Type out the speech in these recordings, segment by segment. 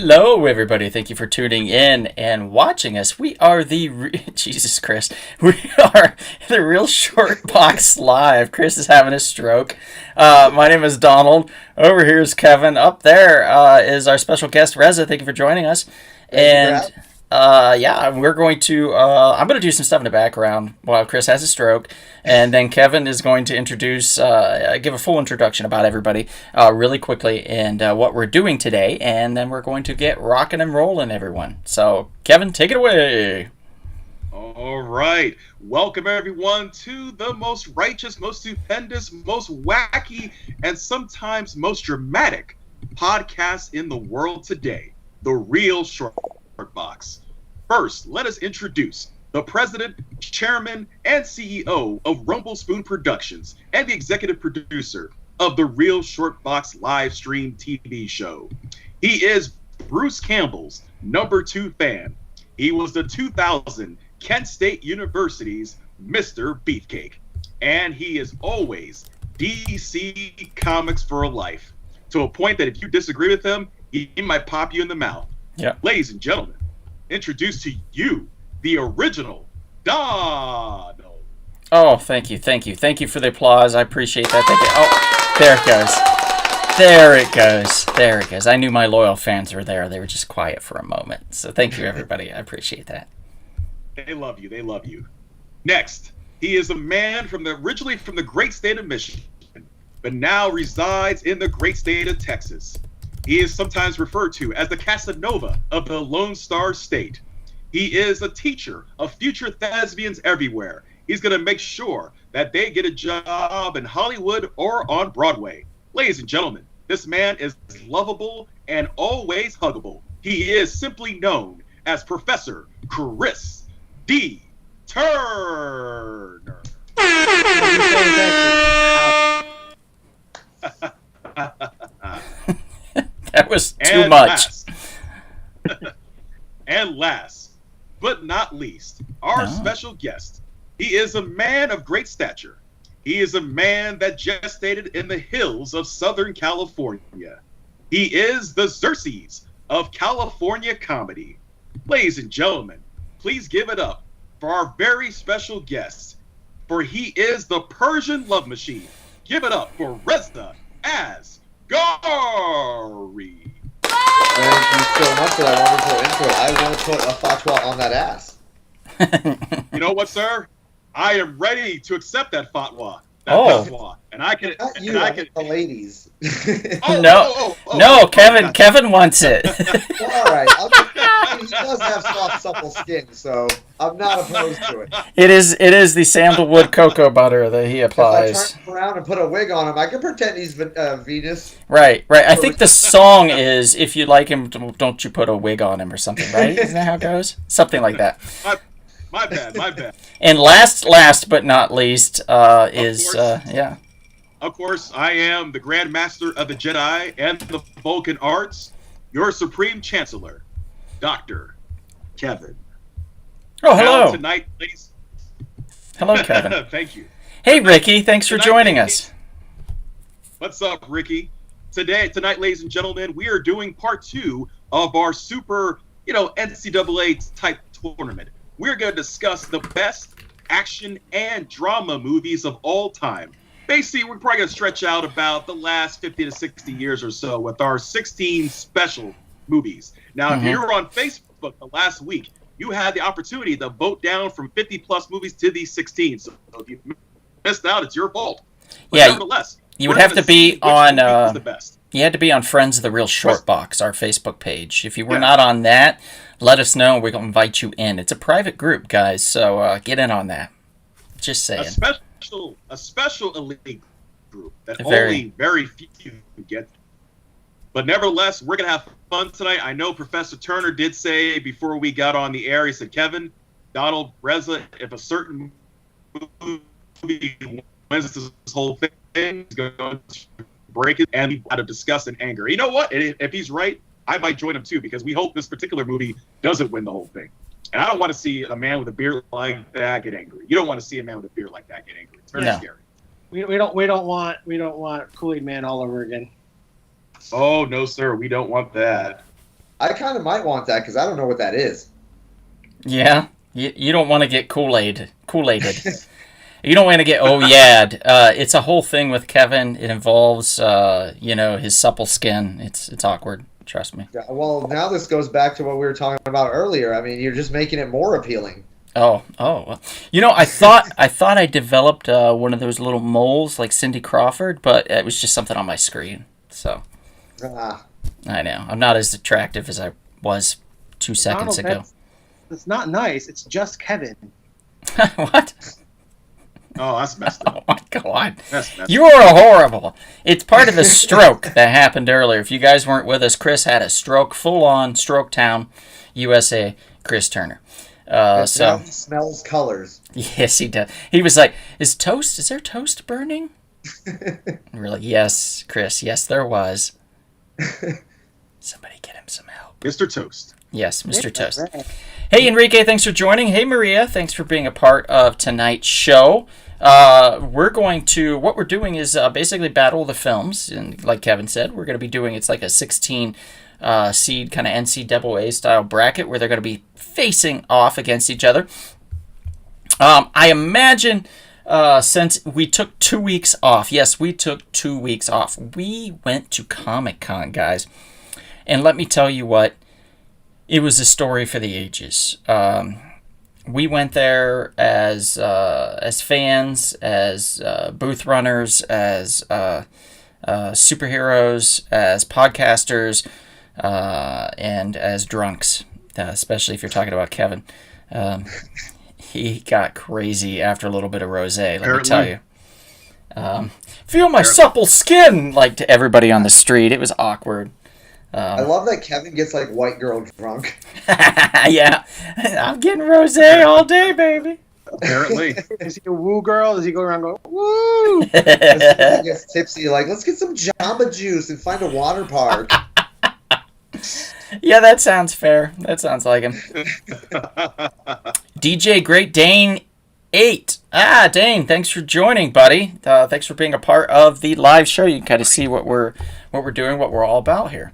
Hello, everybody. Thank you for tuning in and watching us. We are Jesus Christ. We are the Real Short Box Live. Chris is having a stroke. My name is Donald. Over here is Kevin. Up there is our special guest, Reza. Thank you for joining us. We're going to. I'm going to do some stuff in the background while Chris has a stroke, and then Kevin is going to give a full introduction about everybody really quickly and what we're doing today, and then we're going to get rocking and rolling, everyone. So, Kevin, take it away. All right. Welcome, everyone, to the most righteous, most stupendous, most wacky, and sometimes most dramatic podcast in the world today, The Real Short Box. First, let us introduce the president, chairman, and CEO of Rumble Spoon Productions and the executive producer of the Real Short Box live stream TV show. He is Bruce Campbell's #2 fan. He was the 2000 Kent State University's Mr. Beefcake. And he is always DC Comics for life, to a point that if you disagree with him, he might pop you in the mouth. Yeah. Ladies and gentlemen, introduce to you the original Donald. Oh, thank you for the applause. I appreciate that. Thank you. Oh, there it goes. I knew my loyal fans were there. They were just quiet for a moment. So thank you, everybody. I appreciate that. They love you. Next, he is a man originally from the great state of Michigan, but now resides in the great state of Texas. He is sometimes referred to as the Casanova of the Lone Star State. He is a teacher of future thespians everywhere. He's going to make sure that they get a job in Hollywood or on Broadway. Ladies and gentlemen, this man is lovable and always huggable. He is simply known as Professor Chris D. Turner. That was too much. And last, but not least, our special guest. He is a man of great stature. He is a man that gestated in the hills of Southern California. He is the Xerxes of California comedy. Ladies and gentlemen, please give it up for our very special guest, for he is the Persian love machine. Give it up for Reza as Gari. Thank you so much for that wonderful intro. I will put a fatwa on that ass. You know what, sir? I am ready to accept that fatwa. Fatwa. And I can. Not you, the ladies. No, Kevin wants it. Well, all right. He does have soft, supple skin, so I'm not opposed to it. It is the sandalwood cocoa butter that he applies. If I turn around and put a wig on him, I can pretend he's Venus. Right. I think the song is, if you like him, don't you put a wig on him or something, right? Isn't that how it goes? Something like that. My bad. And last but not least is. Of course, I am the Grand Master of the Jedi and the Vulcan Arts, your Supreme Chancellor, Dr. Kevin. Oh, hello. Now, tonight, please. Hello, Kevin. Thank you. Hey, Ricky. Thanks for joining us. What's up, Ricky? Tonight, ladies and gentlemen, we are doing part 2 of our super, NCAA type tournament. We're going to discuss the best action and drama movies of all time. Basically, we're probably going to stretch out about the last 50 to 60 years or so with our 16 special movies. Now, if you were on Facebook the last week, you had the opportunity to vote down from 50-plus movies to these 16. So if you missed out, it's your fault. But nevertheless, you would have to be on. The best. You had to be on Friends of the Real Short Box, our Facebook page. If you were not on that, let us know. We're going to invite you in. It's a private group, guys, so get in on that. Just saying. A special elite group that only very few get. But nevertheless, we're going to have fun tonight. I know Professor Turner did say before we got on the air, he said, Kevin, Donald, Reza, if a certain movie wins this whole thing, he's going to break it and out of disgust and anger. You know what? If he's right, I might join him too, because we hope this particular movie doesn't win the whole thing. And I don't want to see a man with a beard like that get angry. You don't want to see a man with a beard like that get angry. It's very scary. We don't want Kool-Aid Man all over again. Oh no, sir, we don't want that. I kind of might want that because I don't know what that is. Yeah, you don't want to get Kool-Aided. You don't want to get it's a whole thing with Kevin. It involves his supple skin. It's awkward. Trust me. Yeah, well, now this goes back to what we were talking about earlier. I mean, you're just making it more appealing. Oh. Well, I thought I developed one of those little moles like Cindy Crawford, but it was just something on my screen. So I know I'm not as attractive as I was 2 seconds ago. It's not nice. It's just Kevin. What? Oh, that's messed up. Oh my God. That's messed You are horrible. It's part of a stroke that happened earlier. If you guys weren't with us, Chris had a stroke, full-on Stroke Town, USA, Chris Turner. Now he smells colors. Yes, he does. He was like, is there toast burning? Really? Yes, Chris. Yes, there was. Somebody get him some help. Mr. Toast. Yes, Mr. Toast. Hey, Enrique, thanks for joining. Hey, Maria, thanks for being a part of tonight's show. What we're doing is basically battle the films. And like Kevin said, we're going to be doing, it's like a 16 seed kind of NCAA style bracket where they're going to be facing off against each other. I imagine since we took 2 weeks off, yes, we took 2 weeks off. We went to Comic-Con, guys. And let me tell you what, it was a story for the ages. We went there as fans, as booth runners, as superheroes, as podcasters, and as drunks, especially if you're talking about Kevin. He got crazy after a little bit of rosé, let me tell you. Feel my supple skin, like to everybody on the street. It was awkward. I love that Kevin gets like white girl drunk. Yeah, I'm getting rosé all day, baby. Apparently. Is he a woo girl? Does he go around going, woo? He gets tipsy, like, let's get some Jamba Juice and find a water park. Yeah, that sounds fair. That sounds like him. DJ Great Dane 8. Dane, thanks for joining, buddy. Thanks for being a part of the live show. You can kind of see what we're doing, what we're all about here.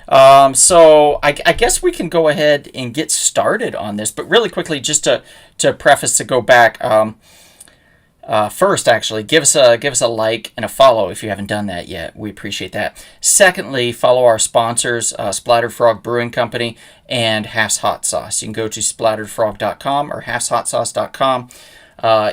So I guess we can go ahead and get started on this, but really quickly, just to preface, to go back, first, actually, give us a like and a follow if you haven't done that yet. We appreciate that. Secondly, follow our sponsors, Splattered Frog Brewing Company and Half's Hot Sauce. You can go to splatteredfrog.com or halfshotsauce.com.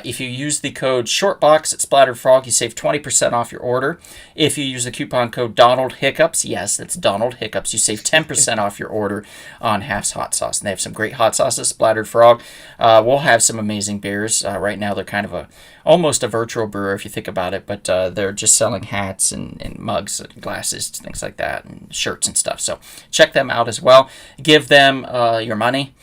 If you use the code SHORTBOX at Splattered Frog, you save 20% off your order. If you use the coupon code Donald Hiccups, yes, that's Donald Hiccups, you save 10% off your order on Half's Hot Sauce. And they have some great hot sauces, Splattered Frog. We'll have some amazing beers. Right now, they're kind of almost a virtual brewer if you think about it, but they're just selling hats and mugs and glasses, things like that, and shirts and stuff. So check them out as well. Give them your money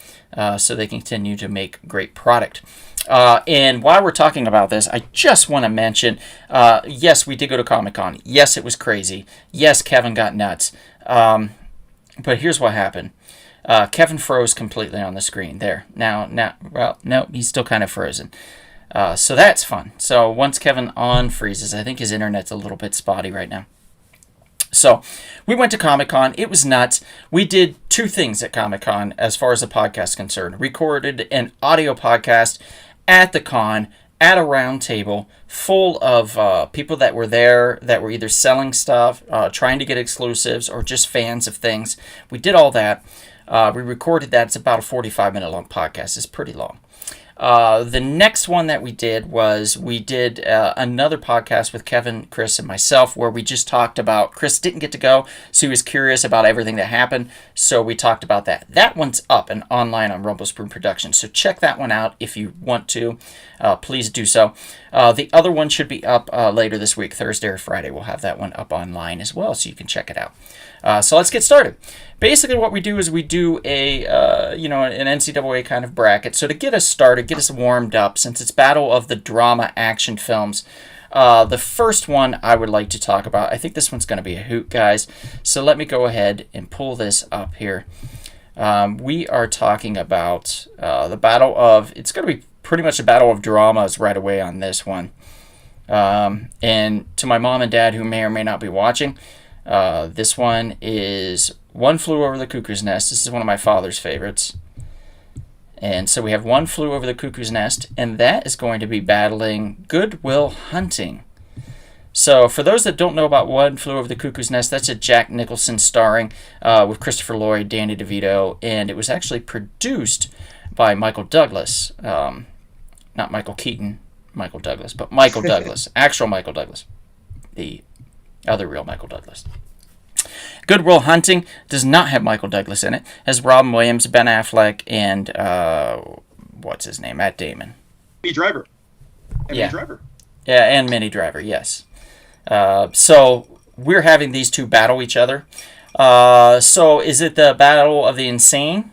so they continue to make great product. And while we're talking about this, I just want to mention, yes, we did go to Comic-Con. Yes, it was crazy. Yes, Kevin got nuts. But here's what happened. Kevin froze completely on the screen. There. Now, no, he's still kind of frozen. So that's fun. So once Kevin unfreezes, I think his internet's a little bit spotty right now. So we went to Comic-Con. It was nuts. We did 2 things at Comic-Con as far as the podcast is concerned. Recorded an audio podcast at the con, at a round table, full of people that were there, that were either selling stuff, trying to get exclusives, or just fans of things. We did all that. We recorded that. It's about a 45-minute long podcast. It's pretty long. The next one that we did was another podcast with Kevin, Chris, and myself where we just talked about, Chris didn't get to go, so he was curious about everything that happened, so we talked about that. That one's up and online on Rumble Spoon Productions, so check that one out if you want to. Please do so. The other one should be up later this week, Thursday or Friday. We'll have that one up online as well, so you can check it out. So let's get started. Basically, what we do is we do an NCAA kind of bracket. So to get us started, get us warmed up, since it's Battle of the Drama Action Films, the first one I would like to talk about, I think this one's going to be a hoot, guys. So let me go ahead and pull this up here. We are talking about the battle of, it's going to be pretty much a battle of dramas right away on this one. And to my mom and dad who may or may not be watching, this one is One Flew Over the Cuckoo's Nest. This is one of my father's favorites. And so we have One Flew Over the Cuckoo's Nest, and that is going to be battling Good Will Hunting. So for those that don't know about One Flew Over the Cuckoo's Nest, that's a Jack Nicholson starring with Christopher Lloyd, Danny DeVito, and it was actually produced by Michael Douglas. Not Michael Keaton, Michael Douglas, but Michael Douglas, actual Michael Douglas, the other real Michael Douglas. Good Will Hunting does not have Michael Douglas in it. It has Robin Williams, Ben Affleck, and what's his name? Matt Damon. Minnie Driver. Yeah. Minnie Driver. Yeah, and Minnie Driver, yes. So we're having these two battle each other. So is it the battle of the insane?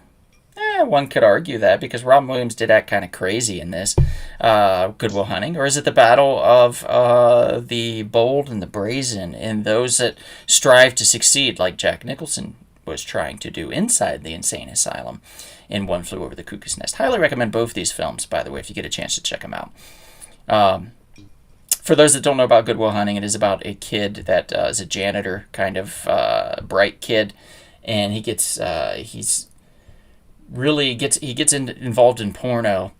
One could argue that because Robin Williams did act kind of crazy in this Good Will Hunting. Or is it the battle of the bold and the brazen and those that strive to succeed like Jack Nicholson was trying to do inside the insane asylum in One Flew Over the Cuckoo's Nest? Highly recommend both these films, by the way, if you get a chance to check them out. For those that don't know about Good Will Hunting, it is about a kid that is a janitor, kind of bright kid, and he gets involved in porno,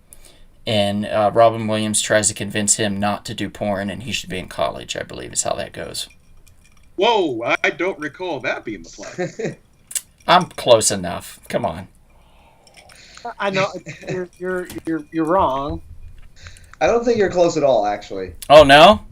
and Robin Williams tries to convince him not to do porn and he should be in college, I believe is how that goes. Whoa, I don't recall that being the plan. I'm close enough. Come on. I know you're wrong. I don't think you're close at all, actually. Oh, no?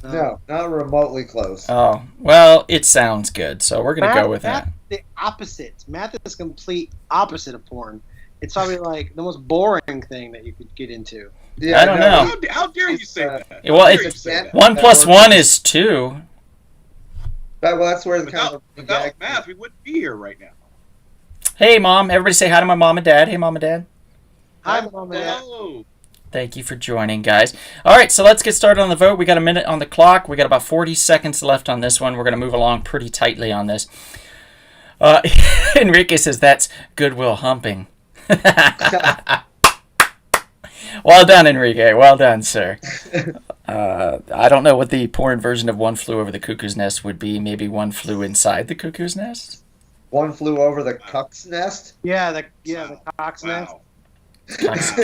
No, not remotely close. Oh, well, it sounds good, so we're going to go with that. Math is the opposite. Math is complete opposite of porn. It's probably like the most boring thing that you could get into. Yeah, I don't know. How dare you say that? Well, How dare you say that? 1 + 1 is 2. Well, that's where the kind of Without math, we wouldn't be here right now. Hey, Mom. Everybody say hi to my mom and dad. Hey, Mom and Dad. Hi, Mom and Dad. Hello. Thank you for joining, guys. All right, so let's get started on the vote. We got a minute on the clock. We got about 40 seconds left on this one. We're going to move along pretty tightly on this. Enrique says that's Good Will Humping. Well done, Enrique. Well done, sir. I don't know what the porn version of One Flew Over the Cuckoo's Nest would be. Maybe One Flew Inside the Cuckoo's Nest? One Flew Over the Cuck's Nest. Yeah, the cock's nest. Wow.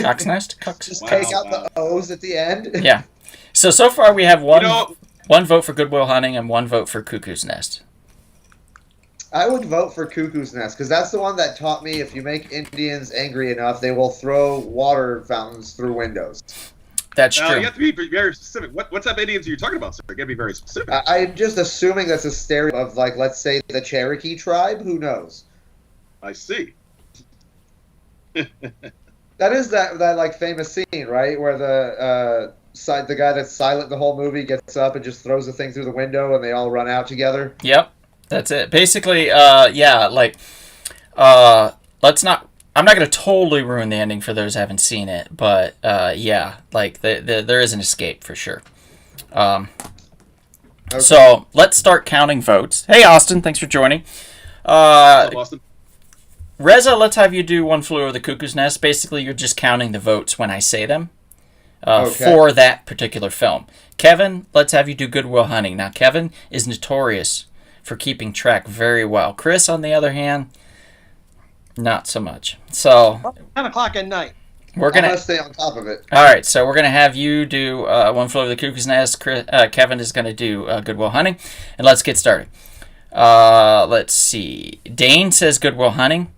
Cock's Nest? Just Wow, take out wow. the O's at the end. Yeah. So far we have one know- one vote for Good Will Hunting and one vote for Cuckoo's Nest. I would vote for Cuckoo's Nest because that's the one that taught me if you make Indians angry enough, they will throw water fountains through windows. That's Now, true. you have to be very specific. What type of Indians are you talking about, sir? You got to be very specific. I'm just assuming that's a stereotype of, like, let's say the Cherokee tribe. Who knows? I see. That is that like famous scene, right, where the guy that's silent the whole movie gets up and just throws the thing through the window, and they all run out together. Yep. That's it. Basically, let's not. I'm not going to totally ruin the ending for those who haven't seen it, but there is an escape for sure. Okay. So let's start counting votes. Hey, Austin, thanks for joining. Hello, Boston. Reza, let's have you do One Flew Over the Cuckoo's Nest. Basically, you're just counting the votes when I say them for that particular film. Kevin, let's have you do Good Will Hunting. Now, Kevin is notorious for keeping track very well. Chris, on the other hand, not so much. So 10 o'clock at night. we're I'm gonna. gonna stay on top of it. All right, so we're gonna have you do One Flew Over the Cuckoo's Nest. Kevin is gonna do Good Will Hunting, and let's get started. Let's see. Dane says Good Will Hunting.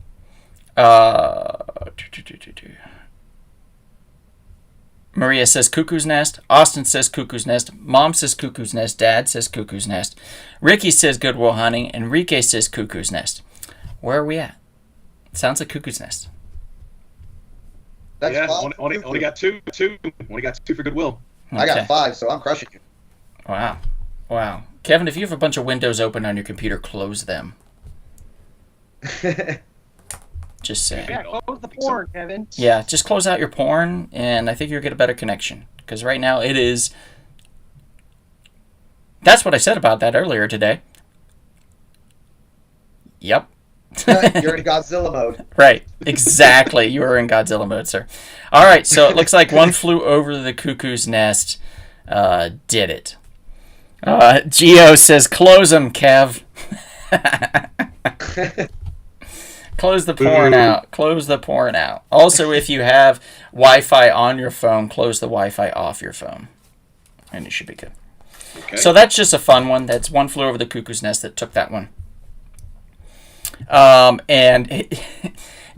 Maria says Cuckoo's Nest. Austin says Cuckoo's Nest. Mom says Cuckoo's Nest. Dad says Cuckoo's Nest. Ricky says Good Will Hunting. Enrique says Cuckoo's Nest. Where are we at? Sounds like Cuckoo's Nest. That's Yeah, five. only got two. Only got two for Goodwill. I Okay. got 5, so I'm crushing you. Wow. Kevin, if you have a bunch of windows open on your computer, close them. Just saying. Yeah, close the porn, Kevin. Yeah, just close out your porn, and I think you'll get a better connection. Because right now it is... That's what I said about that earlier today. Yep. You're in Godzilla mode. Right, exactly. You are in Godzilla mode, sir. All right, so it looks like One Flew Over the Cuckoo's Nest did it. Geo says, close them, Kev. Close the porn out. Close the porn out. Also, if you have Wi-Fi on your phone, close the Wi-Fi off your phone. And it should be good. Okay. So that's just a fun one. That's One Flew Over the Cuckoo's Nest that took that one. And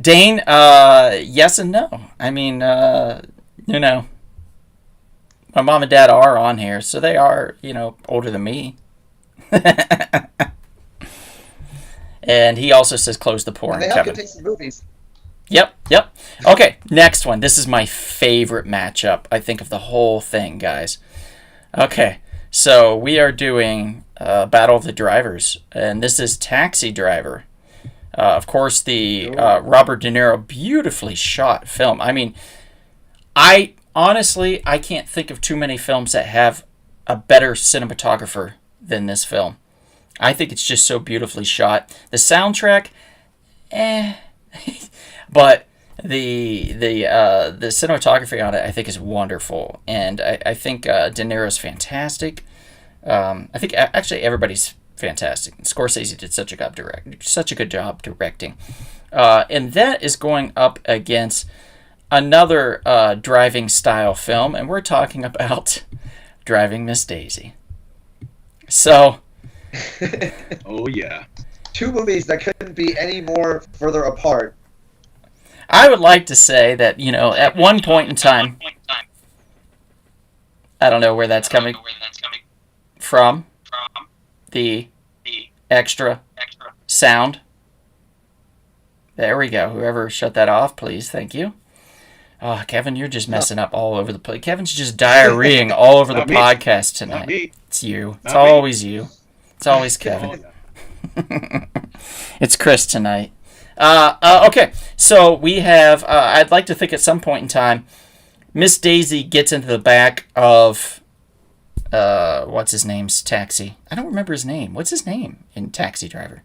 Dane, yes and no. I mean, you know, my mom and dad are on here, so they are, you know, older than me. And he also says close the porn, They have Kevin. good taste in movies. Yep. Okay, next one. This is my favorite matchup, I think, of the whole thing, guys. Okay, so we are doing Battle of the Drivers, and this is Taxi Driver. Of course, the Robert De Niro beautifully shot film. I mean, I can't think of too many films that have a better cinematographer than this film. I think it's just so beautifully shot. The soundtrack, but the cinematography on it, I think, is wonderful, and I think De Niro's fantastic. I think actually everybody's fantastic. Scorsese did such a good job directing, and that is going up against another driving style film, and we're talking about Driving Miss Daisy. So. Oh yeah. Two movies that couldn't be any more further apart. I would like to say that, you know, at one point in time, I don't know where that's coming from. The extra sound. There we go. Whoever shut that off, please. Thank you. Oh, Kevin, you're just messing up all over the place. Kevin's just diarrheaing all over the podcast tonight. Not me. It's you. It's Not me. always you. It's always Kevin. It's Chris tonight. Okay, so we have, I'd like to think at some point in time, Miss Daisy gets into the back of, what's his name's taxi? I don't remember his name. What's his name in Taxi Driver?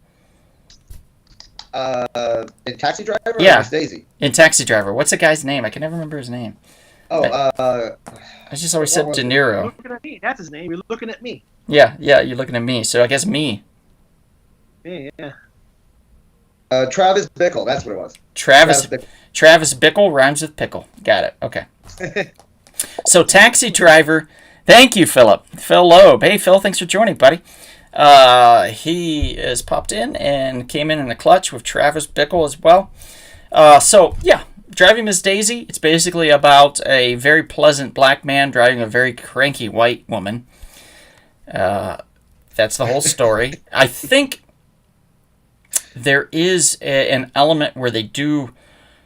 In Taxi Driver? Or Yeah. Miss Daisy? In Taxi Driver. What's the guy's name? I can never remember his name. Oh, I just always said was De it? Niro. You're looking at me. That's his name. You're looking at me. Yeah, you're looking at me, so I guess me. Yeah. Travis Bickle. That's what it was. Travis Bickle. Bickle rhymes with pickle. Got it. Okay. So Taxi Driver. Thank you, Philip. Phil Loeb. Hey, Phil. Thanks for joining, buddy. He has popped in and came in a clutch with Travis Bickle as well. So yeah, Driving Miss Daisy. It's basically about a very pleasant black man driving a very cranky white woman. That's the whole story. I think there is an element where they do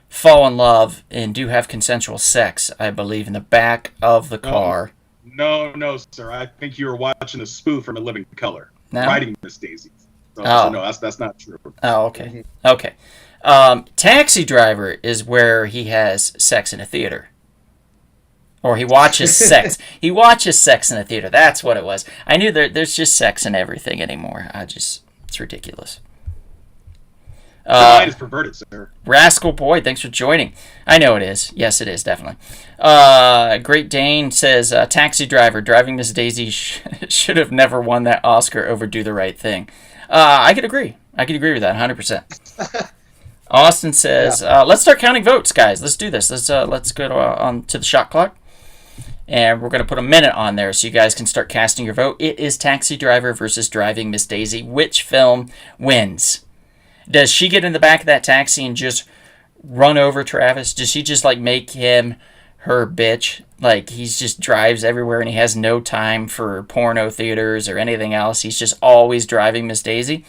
fall in love and do have consensual sex, I believe, in the back of the car. No, sir. I think you were watching a spoof from A Living Color. No? Writing Miss Daisy. So no, that's not true. Oh, okay. Okay. Taxi Driver is where he has sex in a theater. Or he watches sex. He watches sex in a theater. That's what it was. I knew there's just sex in everything anymore. It's ridiculous. Your mind is perverted, sir. Rascal Boy, thanks for joining. I know it is. Yes, it is, definitely. Great Dane says, Taxi Driver, Driving Miss Daisy should have never won that Oscar over Do the Right Thing. I could agree. I could agree with that 100%. Austin says, let's start counting votes, guys. Let's do this. Let's go on to the shot clock. And we're going to put a minute on there so you guys can start casting your vote. It is Taxi Driver versus Driving Miss Daisy. Which film wins? Does she get in the back of that taxi and just run over Travis? Does she just, make him her bitch? He just drives everywhere and he has no time for porno theaters or anything else. He's just always driving Miss Daisy?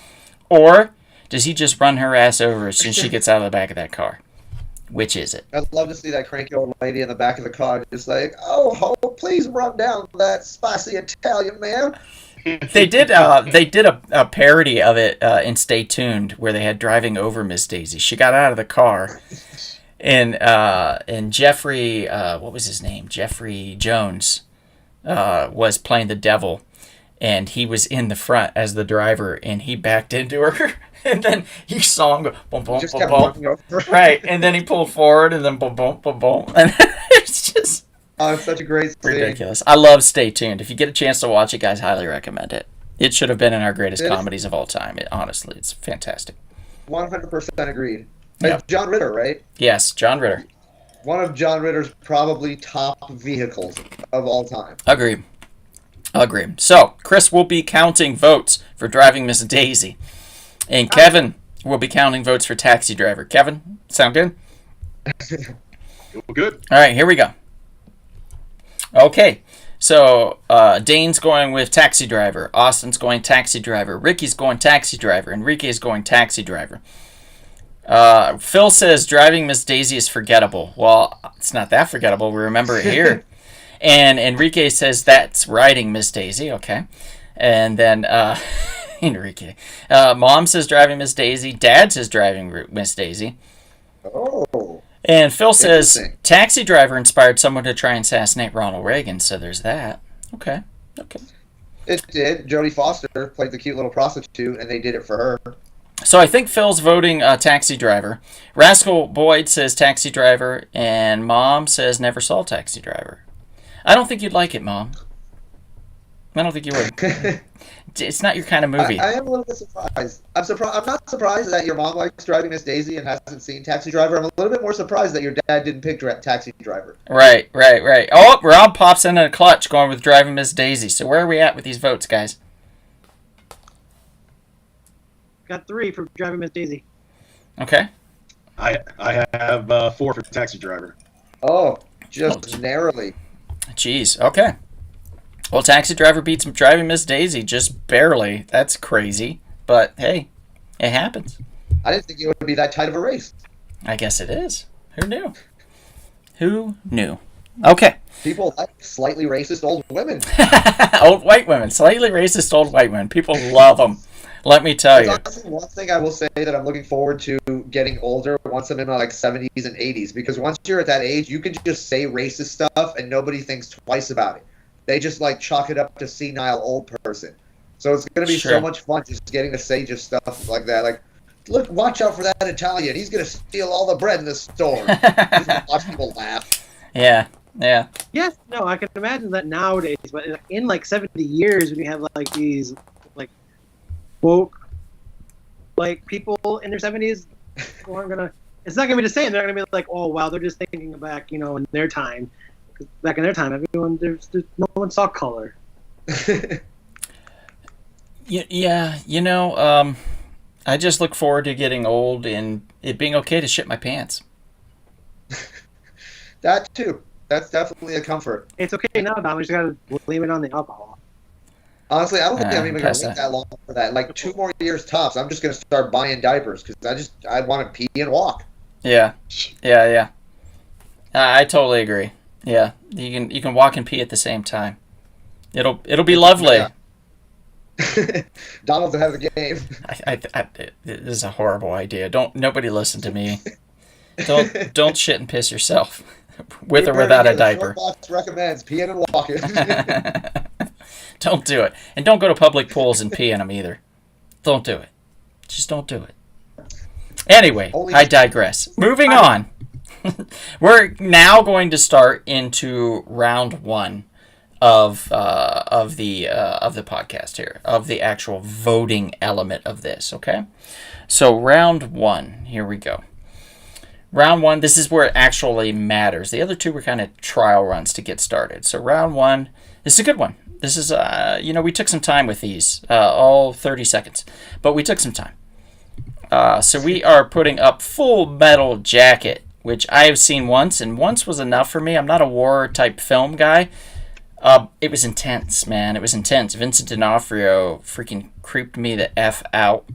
Or does he just run her ass over as soon as she gets out of the back of that car? Which is it? I'd love to see that cranky old lady in the back of the car just oh, please run down that spicy Italian man. They did a parody of it in Stay Tuned where they had Driving Over Miss Daisy. She got out of the car and Jeffrey, what was his name? Jeffrey Jones was playing the devil, and he was in the front as the driver, and he backed into her. And then you saw him go boom, boom, Just boom, kept boom. walking over. Right, and then he pulled forward, and then boom, boom, boom, boom. And it's just Oh, it's such a great scene. ridiculous. I love Stay Tuned. If you get a chance to watch it, guys, highly recommend it. It should have been in our greatest It is. comedies of all time. Honestly, it's fantastic. 100% agreed. Yeah. It's John Ritter, right? Yes, John Ritter. One of John Ritter's probably top vehicles of all time. Agree. So, Chris will be counting votes for Driving Miss Daisy. And Kevin will be counting votes for Taxi Driver. Kevin, sound good? Good. All right, here we go. Okay, so Dane's going with Taxi Driver. Austin's going Taxi Driver. Ricky's going Taxi Driver. Enrique's going Taxi Driver. Phil says Driving Miss Daisy is forgettable. Well, it's not that forgettable. We remember it here. And Enrique says that's Riding Miss Daisy. Okay. And then Enrique. Mom says Driving Miss Daisy. Dad says Driving Miss Daisy. Oh. And Phil says Interesting. Taxi Driver inspired someone to try and assassinate Ronald Reagan. So there's that. Okay. It did. Jodie Foster played the cute little prostitute, and they did it for her. So I think Phil's voting Taxi Driver. Rascal Boyd says Taxi Driver. And Mom says never saw Taxi Driver. I don't think you'd like it, Mom. I don't think you would. It's not your kind of movie. I am a little bit surprised. I'm not surprised that your mom likes Driving Miss Daisy and hasn't seen Taxi Driver. I'm a little bit more surprised that your dad didn't pick Taxi Driver. Right. Oh, Rob pops in a clutch going with Driving Miss Daisy. So where are we at with these votes, guys? Got 3 for Driving Miss Daisy. Okay. I have 4 for Taxi Driver. Oh, just narrowly. Jeez. Okay. Well, Taxi Driver beats Driving Miss Daisy just barely. That's crazy. But hey, it happens. I didn't think it would be that tight of a race. I guess it is. Who knew? Who knew? Okay. People like slightly racist old women. Old white women. Slightly racist old white women. People love them. Let me tell you. Honestly, one thing I will say that I'm looking forward to getting older once I'm in my 70s and 80s, because once you're at that age, you can just say racist stuff and nobody thinks twice about it. They just chalk it up to senile old person. So it's going to be Sure. so much fun just getting to say just stuff like that. Like, look, watch out for that Italian. He's going to steal all the bread in the store. Just watch people laugh. Yeah. Yes, no, I can imagine that nowadays, but in 70 years, when you have these woke people in their 70s who aren't gonna. It's not gonna be the same. They're gonna be like, oh wow, they're just thinking back, in their time. Back in their time, everyone there's no one saw color. Yeah. I just look forward to getting old and it being okay to shit my pants. That too. That's definitely a comfort. It's okay now, Dom. We just gotta blame it on the alcohol. Honestly, I don't think I'm even going past to wait that. that long for that. 2 more years tops. I'm just going to start buying diapers because I want to pee and walk. Yeah. I totally agree. Yeah, you can walk and pee at the same time. It'll be lovely. Yeah. Donald's ahead of the game. This is a horrible idea. Nobody listen to me. Don't shit and piss yourself, with or without a diaper. Box recommends peeing and walking. Don't do it, and don't go to public pools and pee in them either. Don't do it. Just don't do it. Anyway, I digress. Moving on. We're now going to start into round 1 of the podcast here, of the actual voting element of this. Okay, so round 1. Here we go. Round 1. This is where it actually matters. The other 2 were kind of trial runs to get started. So round 1. This is a good one. This is we took some time with these, all 30 seconds, but we took some time. So we are putting up Full Metal Jacket, which I have seen once, and once was enough for me. I'm not a war-type film guy. It was intense, man. It was intense. Vincent D'Onofrio freaking creeped me the F out.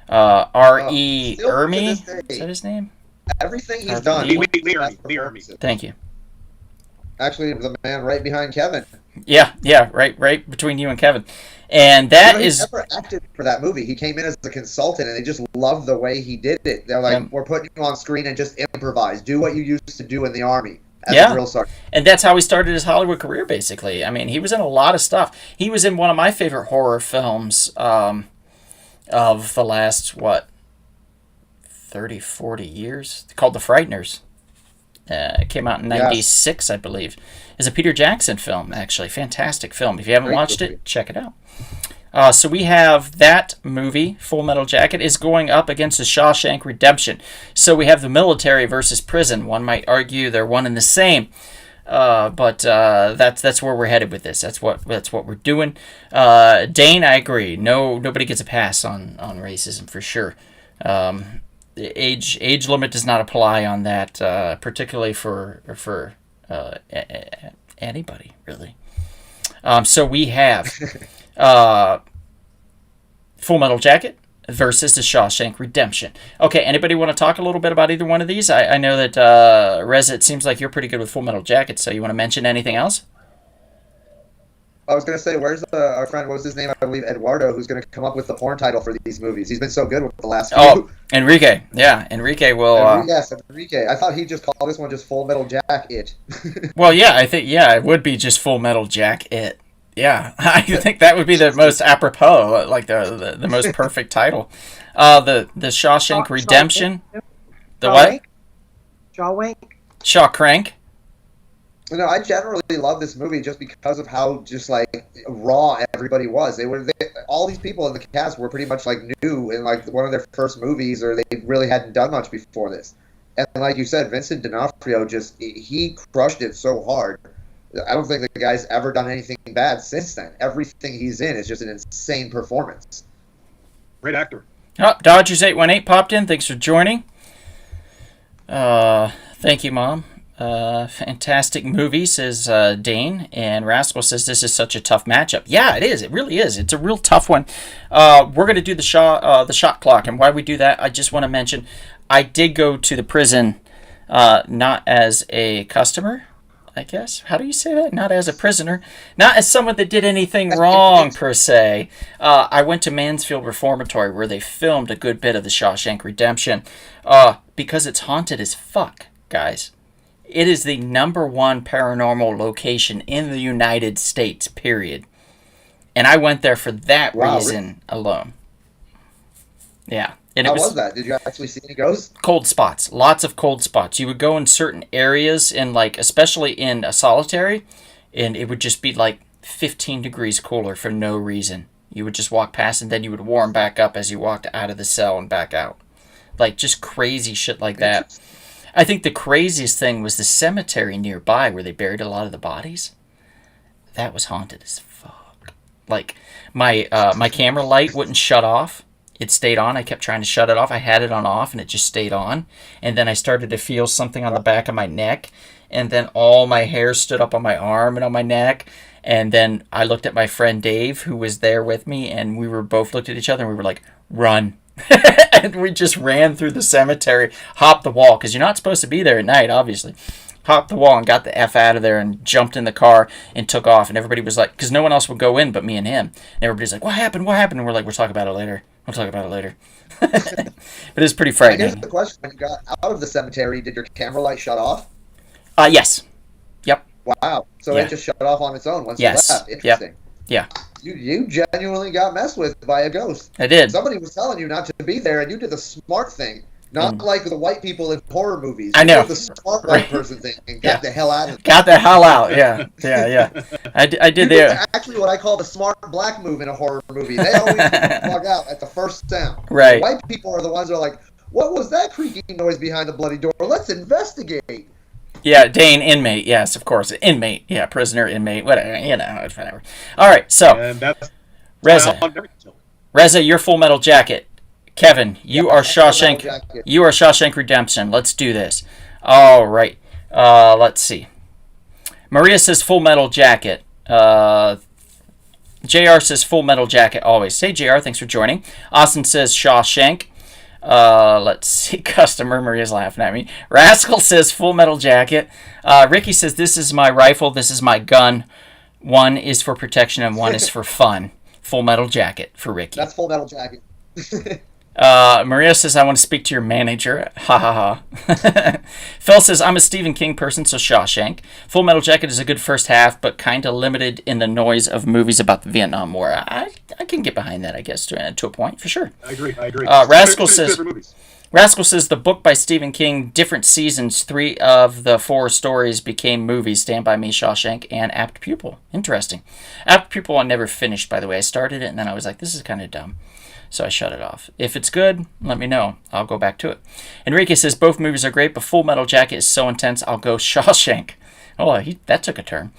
R.E. Still to Ermey? this day, Is that his name? Everything he's done. Lee Ermey. Thank you. Actually, the man right behind Kevin. Yeah, right between you and Kevin. And that He is... never acted for that movie. He came in as a consultant, and they just loved the way he did it. They're like, we're putting you on screen and just improvise. Do what you used to do in the Army as a drill sergeant. And that's how he started his Hollywood career, basically. I mean, he was in a lot of stuff. He was in one of my favorite horror films of the last, 30, 40 years? Called The Frighteners. It came out in 96, I believe. It's a Peter Jackson film, actually. Fantastic film. If you haven't watched it, check it out. So we have that movie, Full Metal Jacket, is going up against the Shawshank Redemption. So we have the military versus prison. One might argue they're one and the same. But that's where we're headed with this. That's what we're doing. Dane, I agree. Nobody gets a pass on racism for sure. The age limit does not apply on that, particularly for anybody really. So we have Full Metal Jacket versus the Shawshank Redemption. Okay, anybody want to talk a little bit about either one of these? I know that, Reza, it seems like you're pretty good with Full Metal Jacket, so you want to mention anything else? I was going to say, where's our friend, what was his name? I believe Eduardo, who's going to come up with the porn title for these movies. He's been so good with the last few. Oh, Enrique. Yeah, Enrique will... Yes, Enrique. I thought he'd just call this one just Full Metal Jacket. Well, yeah, I think, it would be just Full Metal Jacket. Yeah, I think that would be the most apropos, like the most perfect title. The Shawshank Redemption. The what? Shawcrank. No, I generally love this movie just because of how just like raw everybody was. All these people in the cast were pretty much like new in like one of their first movies, or they really hadn't done much before this. And like you said, Vincent D'Onofrio he crushed it so hard. I don't think the guy's ever done anything bad since then. Everything he's in is just an insane performance. Great actor. Oh, Dodgers818 popped in. Thanks for joining. Thank you, Mom. Fantastic movie, says Dane. And Rascal says this is such a tough matchup. Yeah, it is. It really is. It's a real tough one. We're going to do the shot clock. And why we do that, I just want to mention, I did go to the prison not as a customer, I guess. How do you say that? Not as a prisoner. Not as someone that did anything wrong, per se. I went to Mansfield Reformatory, where they filmed a good bit of the Shawshank Redemption. Because it's haunted as fuck, guys. It is the #1 paranormal location in the United States, period. And I went there for that reason alone. Yeah. And How was that? Did you actually see any ghosts? Cold spots. Lots of cold spots. You would go in certain areas, and like, especially in a solitary, and it would just be like 15 degrees cooler for no reason. You would just walk past, and then you would warm back up as you walked out of the cell and back out. Like, just crazy shit like that. I think the craziest thing was the cemetery nearby where they buried a lot of the bodies. That was haunted as fuck. Like, my camera light wouldn't shut off. It stayed on. I kept trying to shut it off. I had it on off, and it just stayed on. And then I started to feel something on the back of my neck. And then all my hair stood up on my arm and on my neck. And then I looked at my friend Dave, who was there with me, and we were both looked at each other, and we were like, run. And we just ran through the cemetery, hopped the wall, because you're not supposed to be there at night, obviously. Hopped the wall and got the F out of there and jumped in the car and took off. And everybody was like, because no one else would go in but me and him. And everybody's like, what happened? What happened? And we're like, we'll talk about it later. We'll talk about it later. But it's pretty frightening. I guess the question, when you got out of the cemetery, did your camera light shut off? Yes. Yep. Wow. So it just shut off on its own once you left. Interesting. Yeah. You genuinely got messed with by a ghost. I did. Somebody was telling you not to be there, and you did the smart thing. Not like the white people in horror movies. I know. You did the smart white person thing and got the hell out of it. Got the hell out, yeah. I did the... Actually what I call the smart black move in a horror movie. They always walk out at the first sound. Right. The white people are the ones that are like, what was that creaking noise behind the bloody door? Let's investigate. Yeah, Dane, inmate, yes, of course. Inmate, yeah, prisoner, inmate, whatever, whatever. All right, so, Reza, you're Full Metal Jacket. Kevin, you are Shawshank Redemption. Let's do this. All right, let's see. Maria says Full Metal Jacket. JR says Full Metal Jacket always. Hey, JR, thanks for joining. Austin says Shawshank. Let's see. Customer, Maria's laughing at me. Rascal says Full Metal Jacket. Ricky says this is my rifle, this is my gun. One is for protection and one is for fun. Full Metal Jacket for Ricky. That's Full Metal Jacket. Maria says, I want to speak to your manager. Ha ha ha. Phil says, I'm a Stephen King person, so Shawshank. Full Metal Jacket is a good first half, but kind of limited in the noise of movies about the Vietnam War. I can get behind that, I guess, to a point, for sure. I agree. Rascal says the book by Stephen King, different seasons, 3 of the 4 stories became movies, Stand By Me, Shawshank, and Apt Pupil. Interesting. Apt Pupil I never finished, by the way. I started it, and then I was like, this is kind of dumb. So I shut it off. If it's good, let me know. I'll go back to it. Enrique says both movies are great, but Full Metal Jacket is so intense, I'll go Shawshank. Oh, that took a turn.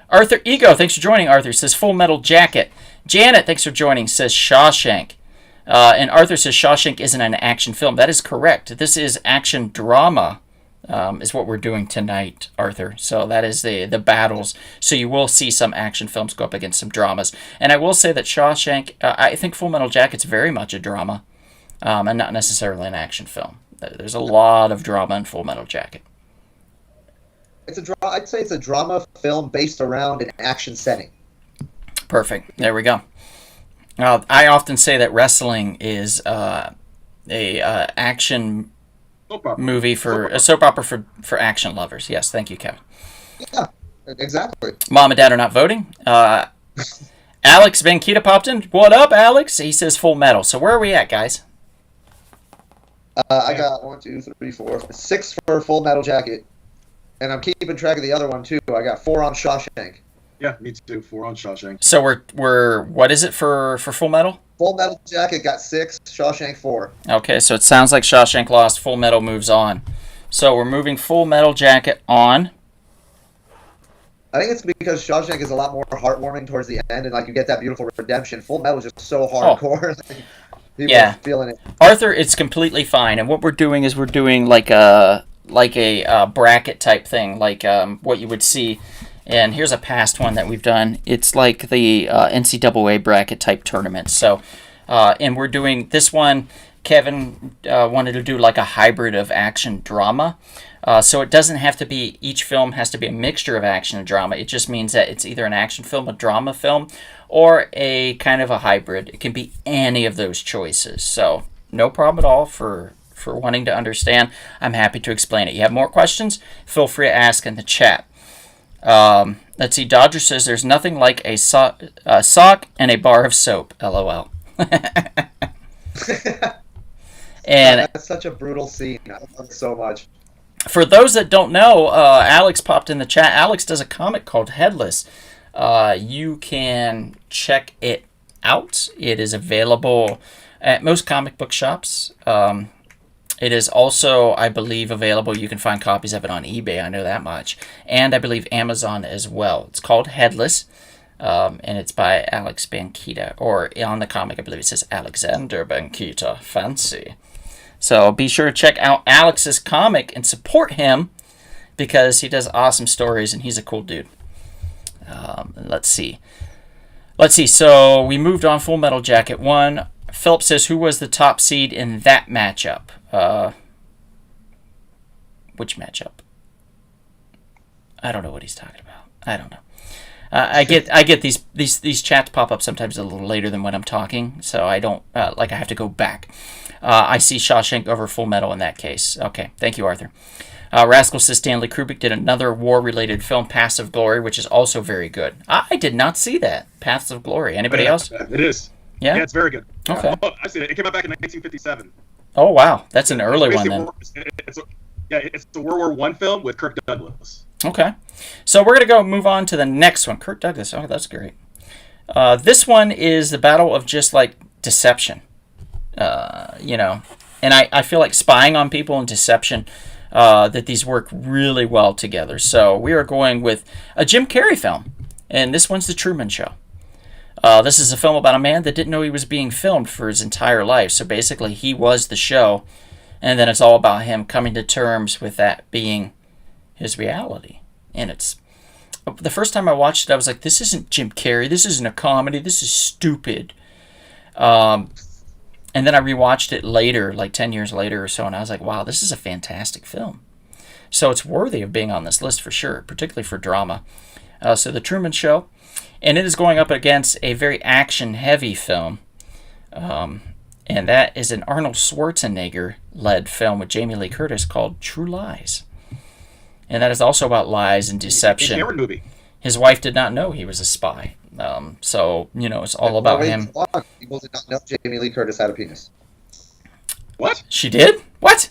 Arthur Ego, thanks for joining, Arthur, says Full Metal Jacket. Janet, thanks for joining, says Shawshank. And Arthur says Shawshank isn't an action film. That is correct. This is action drama, is what we're doing tonight, Arthur. So that is the battles. So you will see some action films go up against some dramas. And I will say that Shawshank, I think Full Metal Jacket's very much a drama, and not necessarily an action film. There's a lot of drama in Full Metal Jacket. I'd say it's a drama film based around an action setting. Perfect. There we go. I often say that wrestling is a action movie a soap opera for action lovers. Yes, thank you, Kevin. Yeah, exactly. Mom and Dad are not voting. Alex Vankita popped in. What up, Alex? He says Full Metal. So where are we at, guys? I got 1, 2, 3, 4, 6 for Full Metal Jacket, and I'm keeping track of the other one too. I got 4 on Shawshank. Yeah, me too. 4 on Shawshank. So we're what is it for Full Metal? Full Metal Jacket got 6, Shawshank 4. Okay, so it sounds like Shawshank lost. Full Metal moves on. So we're moving Full Metal Jacket on. I think it's because Shawshank is a lot more heartwarming towards the end, and like you get that beautiful redemption. Full Metal is just so hardcore. People are feeling it. Arthur, it's completely fine. And what we're doing is we're doing like a bracket type thing, like what you would see. And here's a past one that we've done. It's like the NCAA bracket type tournament. So, and we're doing this one. Kevin wanted to do like a hybrid of action drama. So it doesn't have to be, each film has to be a mixture of action and drama. It just means that it's either an action film, a drama film, or a kind of a hybrid. It can be any of those choices. So no problem at all for wanting to understand. I'm happy to explain it. You have more questions? Feel free to ask in the chat. Let's see. Dodger says there's nothing like a sock and a bar of soap. LOL. And that's such a brutal scene. I love it so much. For those that don't know, Alex popped in the chat. Alex does a comic called Headless. You can check it out. It is available at most comic book shops. It is also, I believe, available. You can find copies of it on eBay. I know that much. And I believe Amazon as well. It's called Headless, and it's by Alex Bankita. Or on the comic, I believe it says Alexander Bankita. Fancy. So be sure to check out Alex's comic and support him because he does awesome stories and he's a cool dude. Let's see. So we moved on. Full Metal Jacket 1. Philip says, who was the top seed in that matchup? Which matchup? I don't know what he's talking about. I don't know. I get these chats pop up sometimes a little later than when I'm talking, so I don't I have to go back. I see Shawshank over Full Metal in that case. Okay, thank you, Arthur. Rascal says Stanley Kubrick did another war-related film, Paths of Glory, which is also very good. I did not see that. Paths of Glory. Anybody else? It is. Yeah, it's very good. Okay. Oh, I see it. It came out back in 1957. Oh wow, that's an early one then. It's a World War I film with Kirk Douglas. Okay, so we're gonna move on to the next one. Kirk Douglas. Oh, that's great. This one is the battle of just like deception. And I feel like spying on people and deception. That these work really well together. So we are going with a Jim Carrey film, and this one's The Truman Show. This is a film about a man that didn't know he was being filmed for his entire life. So basically, he was the show, and then it's all about him coming to terms with that being his reality. And it's the first time I watched it, I was like, "This isn't Jim Carrey. This isn't a comedy. This is stupid." And then I rewatched it later, like 10 years later or so, and I was like, wow, this is a fantastic film. So it's worthy of being on this list for sure, particularly for drama. So The Truman Show, and it is going up against a very action-heavy film. And And that is an Arnold Schwarzenegger-led film with Jamie Lee Curtis called True Lies. And that is also about lies and deception. Cameron movie. His wife did not know he was a spy. So, it's all about him. People did not know Jamie Lee Curtis had a penis. What? She did? What?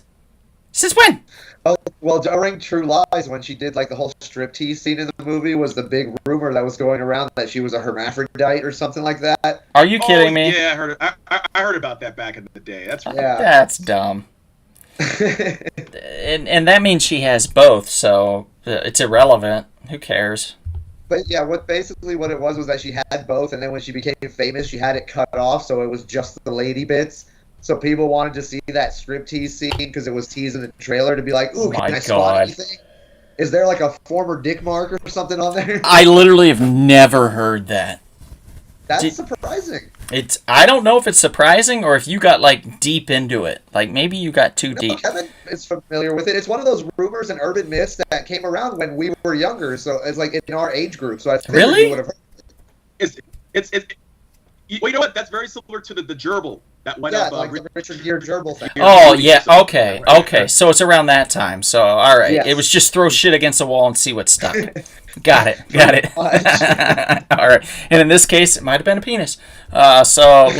Since when? Oh, well, during True Lies, when she did like the whole striptease scene in the movie, was the big rumor that was going around that she was a hermaphrodite or something like that. Are you kidding me? Yeah, I heard about that back in the day. That's right. Yeah. That's dumb. and that means she has both, so it's irrelevant. Who cares? But yeah, what it was that she had both, and then when she became famous, she had it cut off, so it was just the lady bits. So people wanted to see that striptease scene because it was teased in the trailer to be like, "Ooh, can I spot anything? Is there like a former dick mark or something on there?" I literally have never heard that. That's surprising. I don't know if it's surprising or if you got like deep into it. Like maybe you got too deep. Kevin is familiar with it. It's one of those rumors and urban myths that came around when we were younger. So it's like in our age group. So I figured Really? you would have heard It's well, you know what? That's very similar to the gerbil that went up. like the Richard Gere gerbil thing. Oh yeah, okay. So it's around that time. So all right, Yes. It was just throw shit against the wall and see what stuck. Got it. All right, and in this case, it might have been a penis. So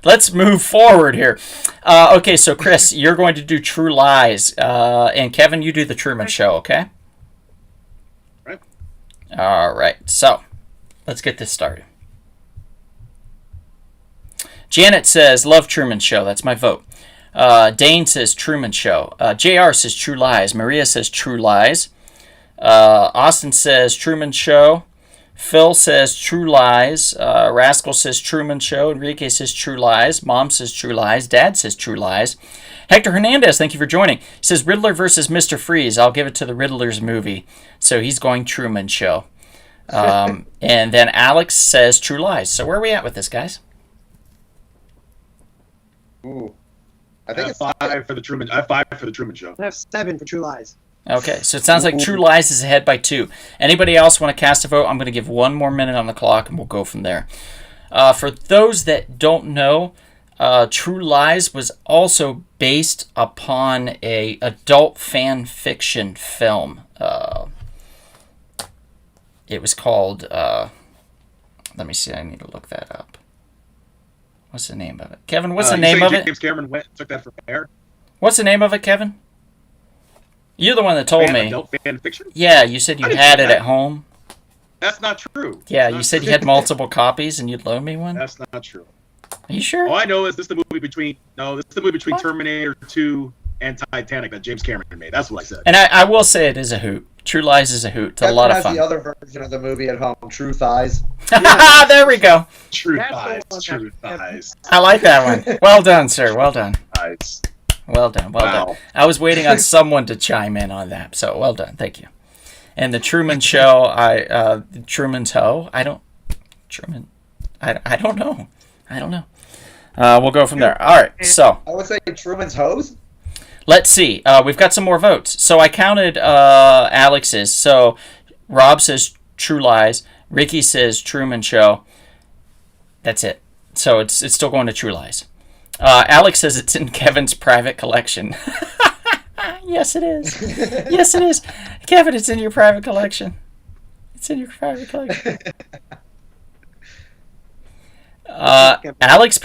let's move forward here. Okay, so Chris, you're going to do True Lies, and Kevin, you do the Truman Show. Okay. Right. All right. So let's get this started. Janet says, love Truman Show. That's my vote. Dane says Truman Show. JR says True Lies. Maria says True Lies. Austin says Truman Show. Phil says True Lies. Rascal says Truman Show. Enrique says True Lies. Mom says True Lies. Dad says True Lies. Hector Hernandez, thank you for joining. He says Riddler versus Mr. Freeze. I'll give it to the Riddler's movie. So he's going Truman Show. And then Alex says True Lies. So where are we at with this, guys? Ooh. I think it's 5 for the Truman. I have 5 for the Truman Show. I have 7 for True Lies. Okay, so it sounds like True Lies is ahead by 2. Anybody else want to cast a vote? I'm going to give 1 more minute on the clock, and we'll go from there. For those that don't know, True Lies was also based upon a adult fan fiction film. It was called. Let me see. I need to look that up. What's the name of it? Kevin, what's the name of it? James Cameron took that from air. What's the name of it, Kevin? You're the one that told me. Adult fan fiction? Yeah, you said you had it at home. That's not true. Yeah, you said you had multiple copies and you'd loan me one? That's not true. Are you sure? All I know is this is the movie between Terminator 2 and Titanic that James Cameron made. That's what I said. And I will say it is a hoot. True Lies is a hoot. It's a lot of fun. the other version of the movie at home, True Thighs. There we go. True That's Thighs. the one True that- Thighs. I like that one. Well done, sir. Well done. Thighs. Well done. Well Wow. done. I was waiting on someone to chime in on that. So well done. Thank you. And the Truman Show, Truman's Hoe. I don't know. I don't know. We'll go from there. All right. So I would say Truman's Hose. let's see. We've got some more votes. So I counted Alex's. So Rob says True Lies. Ricky says Truman Show. That's it. So it's still going to True Lies. Alex says it's in Kevin's private collection. Yes, it is. Yes, it is. Kevin, it's in your private collection. It's in your private collection. Alex,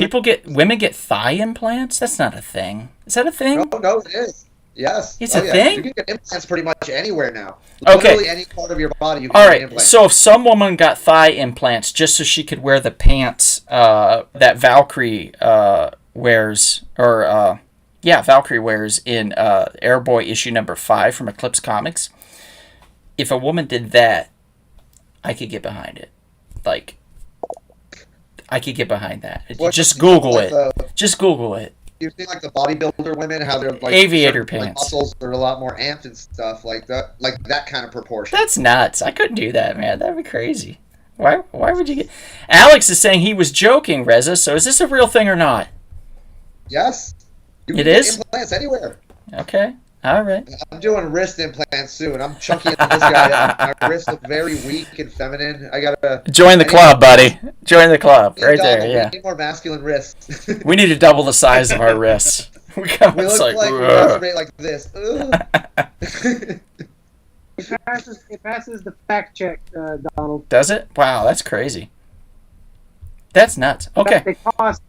women get thigh implants? That's not a thing. Is that a thing? No, it is. Yes. It's a thing? You can get implants pretty much anywhere now. Okay. Literally any part of your body you can All get right, implants. so if some woman got thigh implants just so she could wear the pants that Valkyrie wears, or Valkyrie wears in Airboy issue number 5 from Eclipse Comics, if a woman did that, I could get behind it. Like, I could get behind that. Just Google it. Just Google it. You see, like the bodybuilder women, how they're like Aviator certain, like, pants. muscles are a lot more amped and stuff like that kind of proportion. That's nuts. I couldn't do that, man. That'd be crazy. Why would you get... Alex is saying he was joking, Reza, so is this a real thing or not? Yes. You can It get is? implants anywhere. Okay. All right. I'm doing wrist implants soon. I'm chunking this guy up. My wrists look very weak and feminine. I gotta Join the club, buddy. Join the club. Right there, We yeah. need more masculine wrists. We need to double the size of our wrists. We We look like we masturbate like this. It passes the fact check, Donald. Does it? Wow, that's crazy. That's nuts. Okay. They cost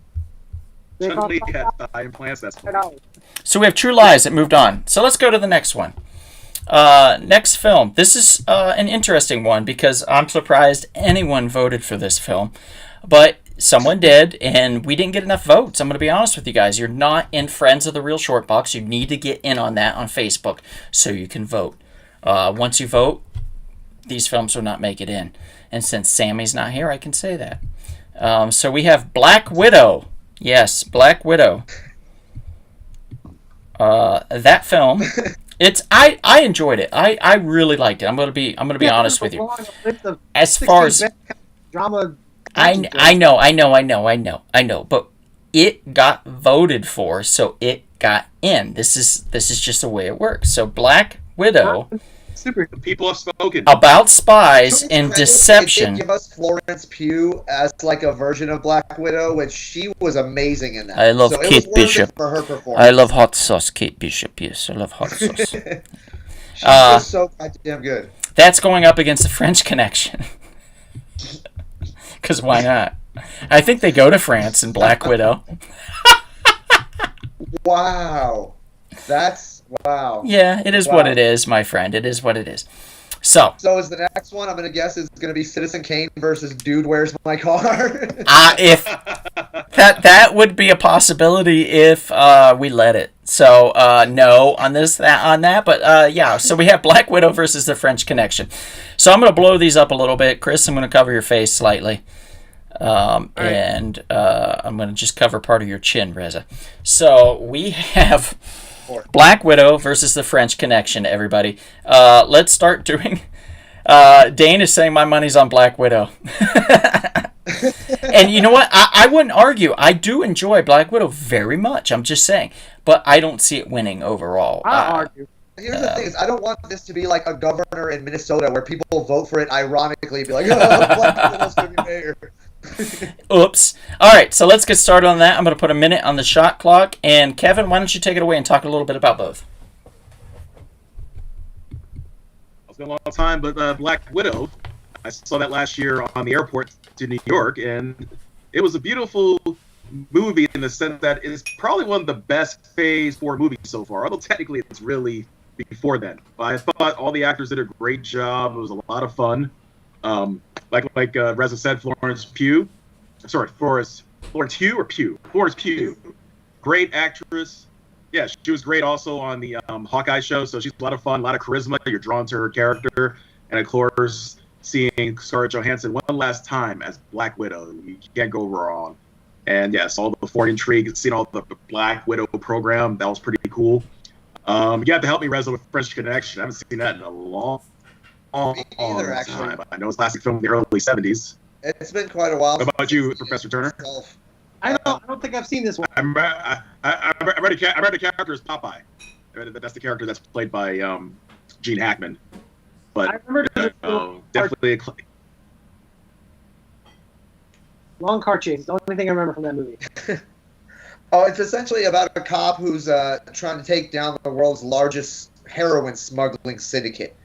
Chun-Li had thigh implants. That's cool. $5. So we have True Lies that moved on. So let's go to the next one. Next film. This is an interesting one because I'm surprised anyone voted for this film. But someone did, and we didn't get enough votes. I'm going to be honest with you guys. You're not in Friends of the Real Short Box. You need to get in on that on Facebook so you can vote. Once you vote, these films will not make it in. And since Sammy's not here, I can say that. So we have Black Widow. Yes, Black Widow. That film, I enjoyed it. I really liked it. I'm gonna be honest with you. As far as drama, I know, but it got voted for, so it got in. This is just the way it works. So Black Widow. Super. The people have spoken. About spies and deception. They did give us Florence Pugh as like a version of Black Widow, which she was amazing in that. I love Kate Bishop. For her performance. I love hot sauce, Kate Bishop. Yes, I love hot sauce. She was so goddamn good. That's going up against the French Connection. Because why not? I think they go to France in Black Widow. Wow. Wow. Yeah, it is what it is, my friend. It is what it is. So is the next one, I'm going to guess, is going to be Citizen Kane versus Dude, Where's My Car? if that would be a possibility if we let it. So no on that, but yeah. So we have Black Widow versus the French Connection. So I'm going to blow these up a little bit. Chris, I'm going to cover your face slightly. And I'm going to just cover part of your chin, Reza. So we have Black Widow versus the French Connection, everybody. Let's start doing... Dane is saying my money's on Black Widow. And you know what? I wouldn't argue. I do enjoy Black Widow very much. I'm just saying. But I don't see it winning overall. I'll argue. Here's the thing: is I don't want this to be like a governor in Minnesota where people vote for it ironically, be like, "Oh, Black Widow's gonna be mayor." Oops. All right, so let's get started on that. I'm going to put a minute on the shot clock. And Kevin, why don't you take it away and talk a little bit about both? It's been a long time, but Black Widow, I saw that last year on the airport to New York, and it was a beautiful movie in the sense that it is probably one of the best Phase 4 movies so far, although technically it's really before then. But I thought all the actors did a great job. It was a lot of fun. Like Reza said, Florence Pugh. Florence Pugh. Great actress. Yeah, she was great also on the Hawkeye show, so she's a lot of fun, a lot of charisma. You're drawn to her character. And, of course, seeing Scarlett Johansson one last time as Black Widow. You can't go wrong. And, yes, all the foreign intrigue, seeing all the Black Widow program, that was pretty cool. You have to help me, Reza, with French Connection. I haven't seen that in a long time. I know it's last film in the early 70s. It's been quite a while. What about you, Professor Turner? I don't think I've seen this one. I read a character as Popeye. That's the character that's played by Gene Hackman. But I remember definitely long car chase. The only thing I remember from that movie. It's essentially about a cop who's trying to take down the world's largest heroin smuggling syndicate.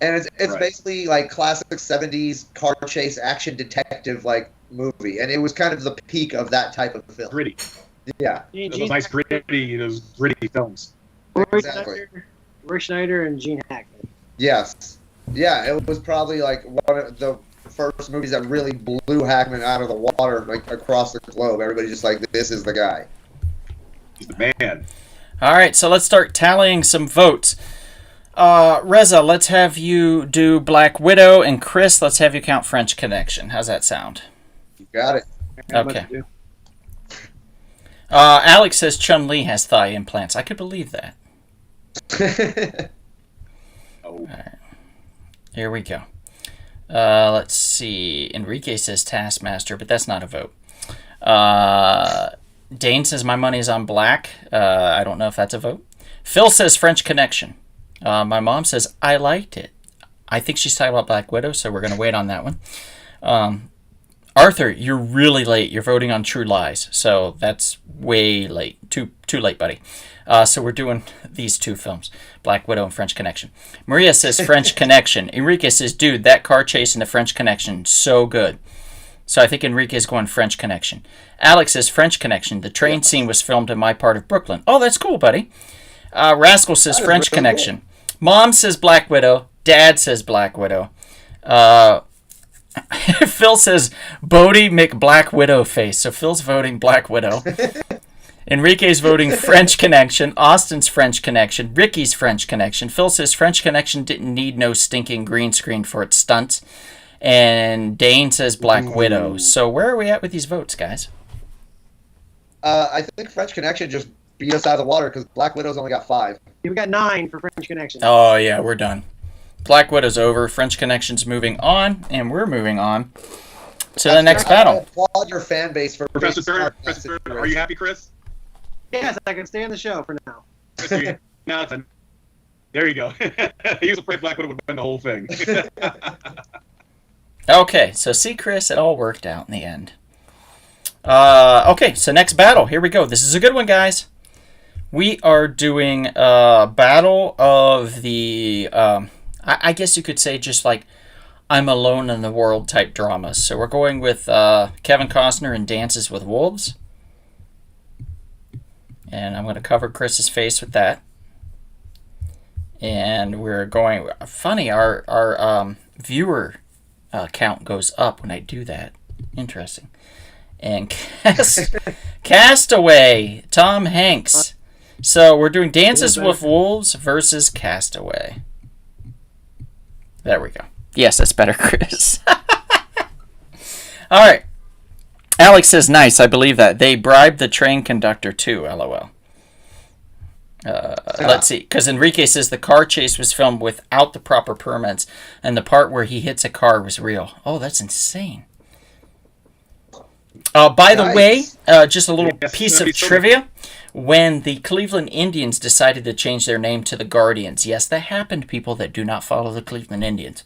And it's right. Basically like classic 70s car chase action detective like movie. And it was kind of the peak of that type of film. Gritty. Yeah. Those nice gritty films. Exactly. Roy Schneider and Gene Hackman. Yes. Yeah, it was probably like one of the first movies that really blew Hackman out of the water, like across the globe. Everybody's just like, this is the guy. He's the man. All right, so let's start tallying some votes. Reza, let's have you do Black Widow, and Chris, let's have you count French Connection. How's that sound? You got it. Okay. Alex says Chun-Li has thigh implants. I could believe that. All right. Here we go. Let's see. Enrique says Taskmaster, but that's not a vote. Dane says my money is on Black. I don't know if that's a vote. Phil says French Connection. My mom says I liked it. I think she's talking about Black Widow, so we're going to wait on that one. Arthur, you're really late. You're voting on True Lies, so that's way late. Too late, buddy. So we're doing these two films, Black Widow and French Connection. Maria says French Connection. Enrique says, dude, that car chase in the French Connection, so good. So I think Enrique's going French Connection. Alex says French Connection. The train scene was filmed in my part of Brooklyn. Oh, that's cool, buddy. Rascal says French really Connection. Cool. Mom says Black Widow. Dad says Black Widow. Phil says Bodie McBlack Widow face. So Phil's voting Black Widow. Enrique's voting French Connection. Austin's French Connection. Ricky's French Connection. Phil says French Connection didn't need no stinking green screen for its stunts. And Dane says Black Widow. So where are we at with these votes, guys? I think French Connection just beat us out of the water because Black Widow's only got 5. We got 9 for French Connection. Oh, yeah, we're done. Black Widow's over. French Connection's moving on, and we're moving on to the next battle. I applaud your fan base for Professor Thurman, are you happy, Chris? Yes, I can stay on the show for now. There you go. He was afraid Black Widow would win the whole thing. Okay, so see, Chris, it all worked out in the end. Okay, so next battle. Here we go. This is a good one, guys. We are doing Battle of the... I guess you could say just like I'm Alone in the World type dramas. So we're going with Kevin Costner in Dances with Wolves. And I'm going to cover Chris's face with that. And we're going... Funny, our viewer count goes up when I do that. Interesting. And Castaway, Tom Hanks. So we're doing Dances with Wolves versus Castaway. There we go. Yes, that's better, Chris. All right. Alex says, nice, I believe that. They bribed the train conductor too, LOL. Let's see, because Enrique says the car chase was filmed without the proper permits, and the part where he hits a car was real. Oh, that's insane. By the way, just a little piece of trivia. When the Cleveland Indians decided to change their name to the Guardians, yes, that happened to people that do not follow the Cleveland Indians.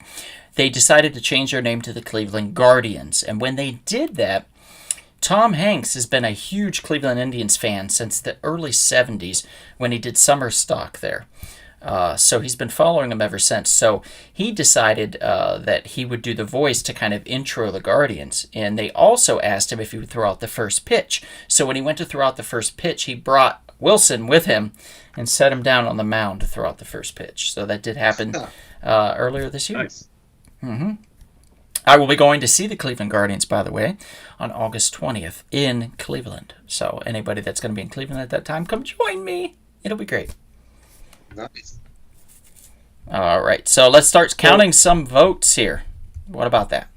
They decided to change their name to the Cleveland Guardians. And when they did that, Tom Hanks has been a huge Cleveland Indians fan since the early 70s when he did summer stock there. So he's been following them ever since. So he decided that he would do the voice to kind of intro the Guardians. And they also asked him if he would throw out the first pitch. So when he went to throw out the first pitch, he brought Wilson with him and set him down on the mound to throw out the first pitch. So that did happen earlier this year. Nice. Mm-hmm. I will be going to see the Cleveland Guardians, by the way, on August 20th in Cleveland. So anybody that's going to be in Cleveland at that time, come join me. It'll be great. Nice. All right, so let's start counting some votes here. What about that?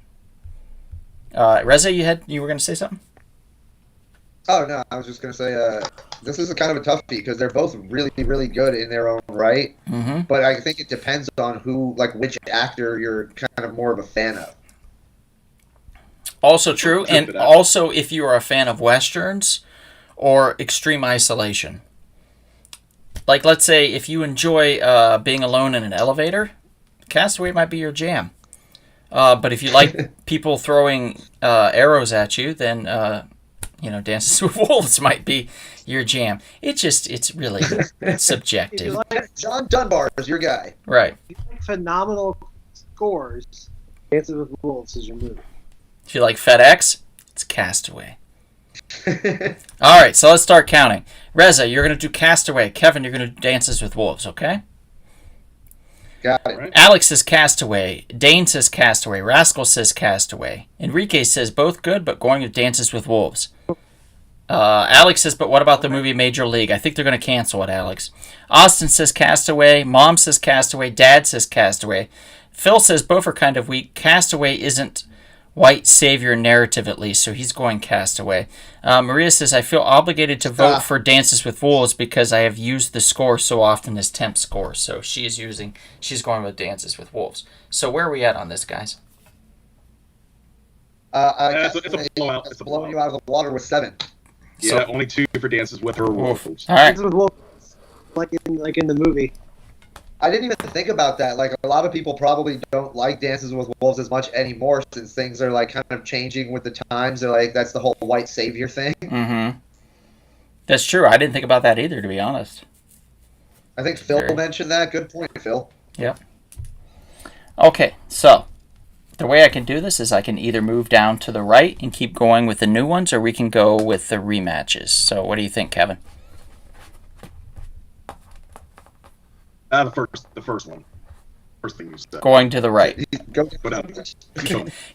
Reza, you were going to say something? Oh, no, I was just going to say this is a kind of a toughie because they're both really, really good in their own right. Mm-hmm. But I think it depends on which actor you're kind of more of a fan of. Also true, and also if you are a fan of Westerns or extreme isolation. Like, let's say, if you enjoy being alone in an elevator, Castaway might be your jam. But if you like people throwing arrows at you, then, Dances with Wolves might be your jam. It's really subjective. John Dunbar is your guy. Right. If you like phenomenal scores, Dances with Wolves is your movie. If you like FedEx, it's Castaway. All right, so let's start counting. Reza, you're going to do Castaway. Kevin, you're going to do Dances with Wolves, okay? Got it. Alex says Castaway. Dane says Castaway. Rascal says Castaway. Enrique says both good, but going with Dances with Wolves. Alex says, but what about the movie Major League? I think they're going to cancel it, Alex. Austin says Castaway. Mom says Castaway. Dad says Castaway. Phil says both are kind of weak. Castaway isn't white savior narrative, at least, so he's going Castaway. Maria says, I feel obligated to vote for Dances with Wolves because I have used the score so often as temp score. So she's going with Dances with Wolves. So where are we at on this, guys? It's a blowout. It's blowing you out of the water with 7. Yeah, only 2 for Dances with her Wolves. All right. Dances with Wolves. like in the movie. I didn't even think about that. Like, a lot of people probably don't like Dances with Wolves as much anymore since things are, like, kind of changing with the times. They're like, that's the whole white savior thing. Mm-hmm. That's true. I didn't think about that either, to be honest. I think Phil mentioned that. Good point, Phil. Yep. Okay, so the way I can do this is I can either move down to the right and keep going with the new ones, or we can go with the rematches. So what do you think, Kevin? The first one. First thing you said. Going to the right. Go down.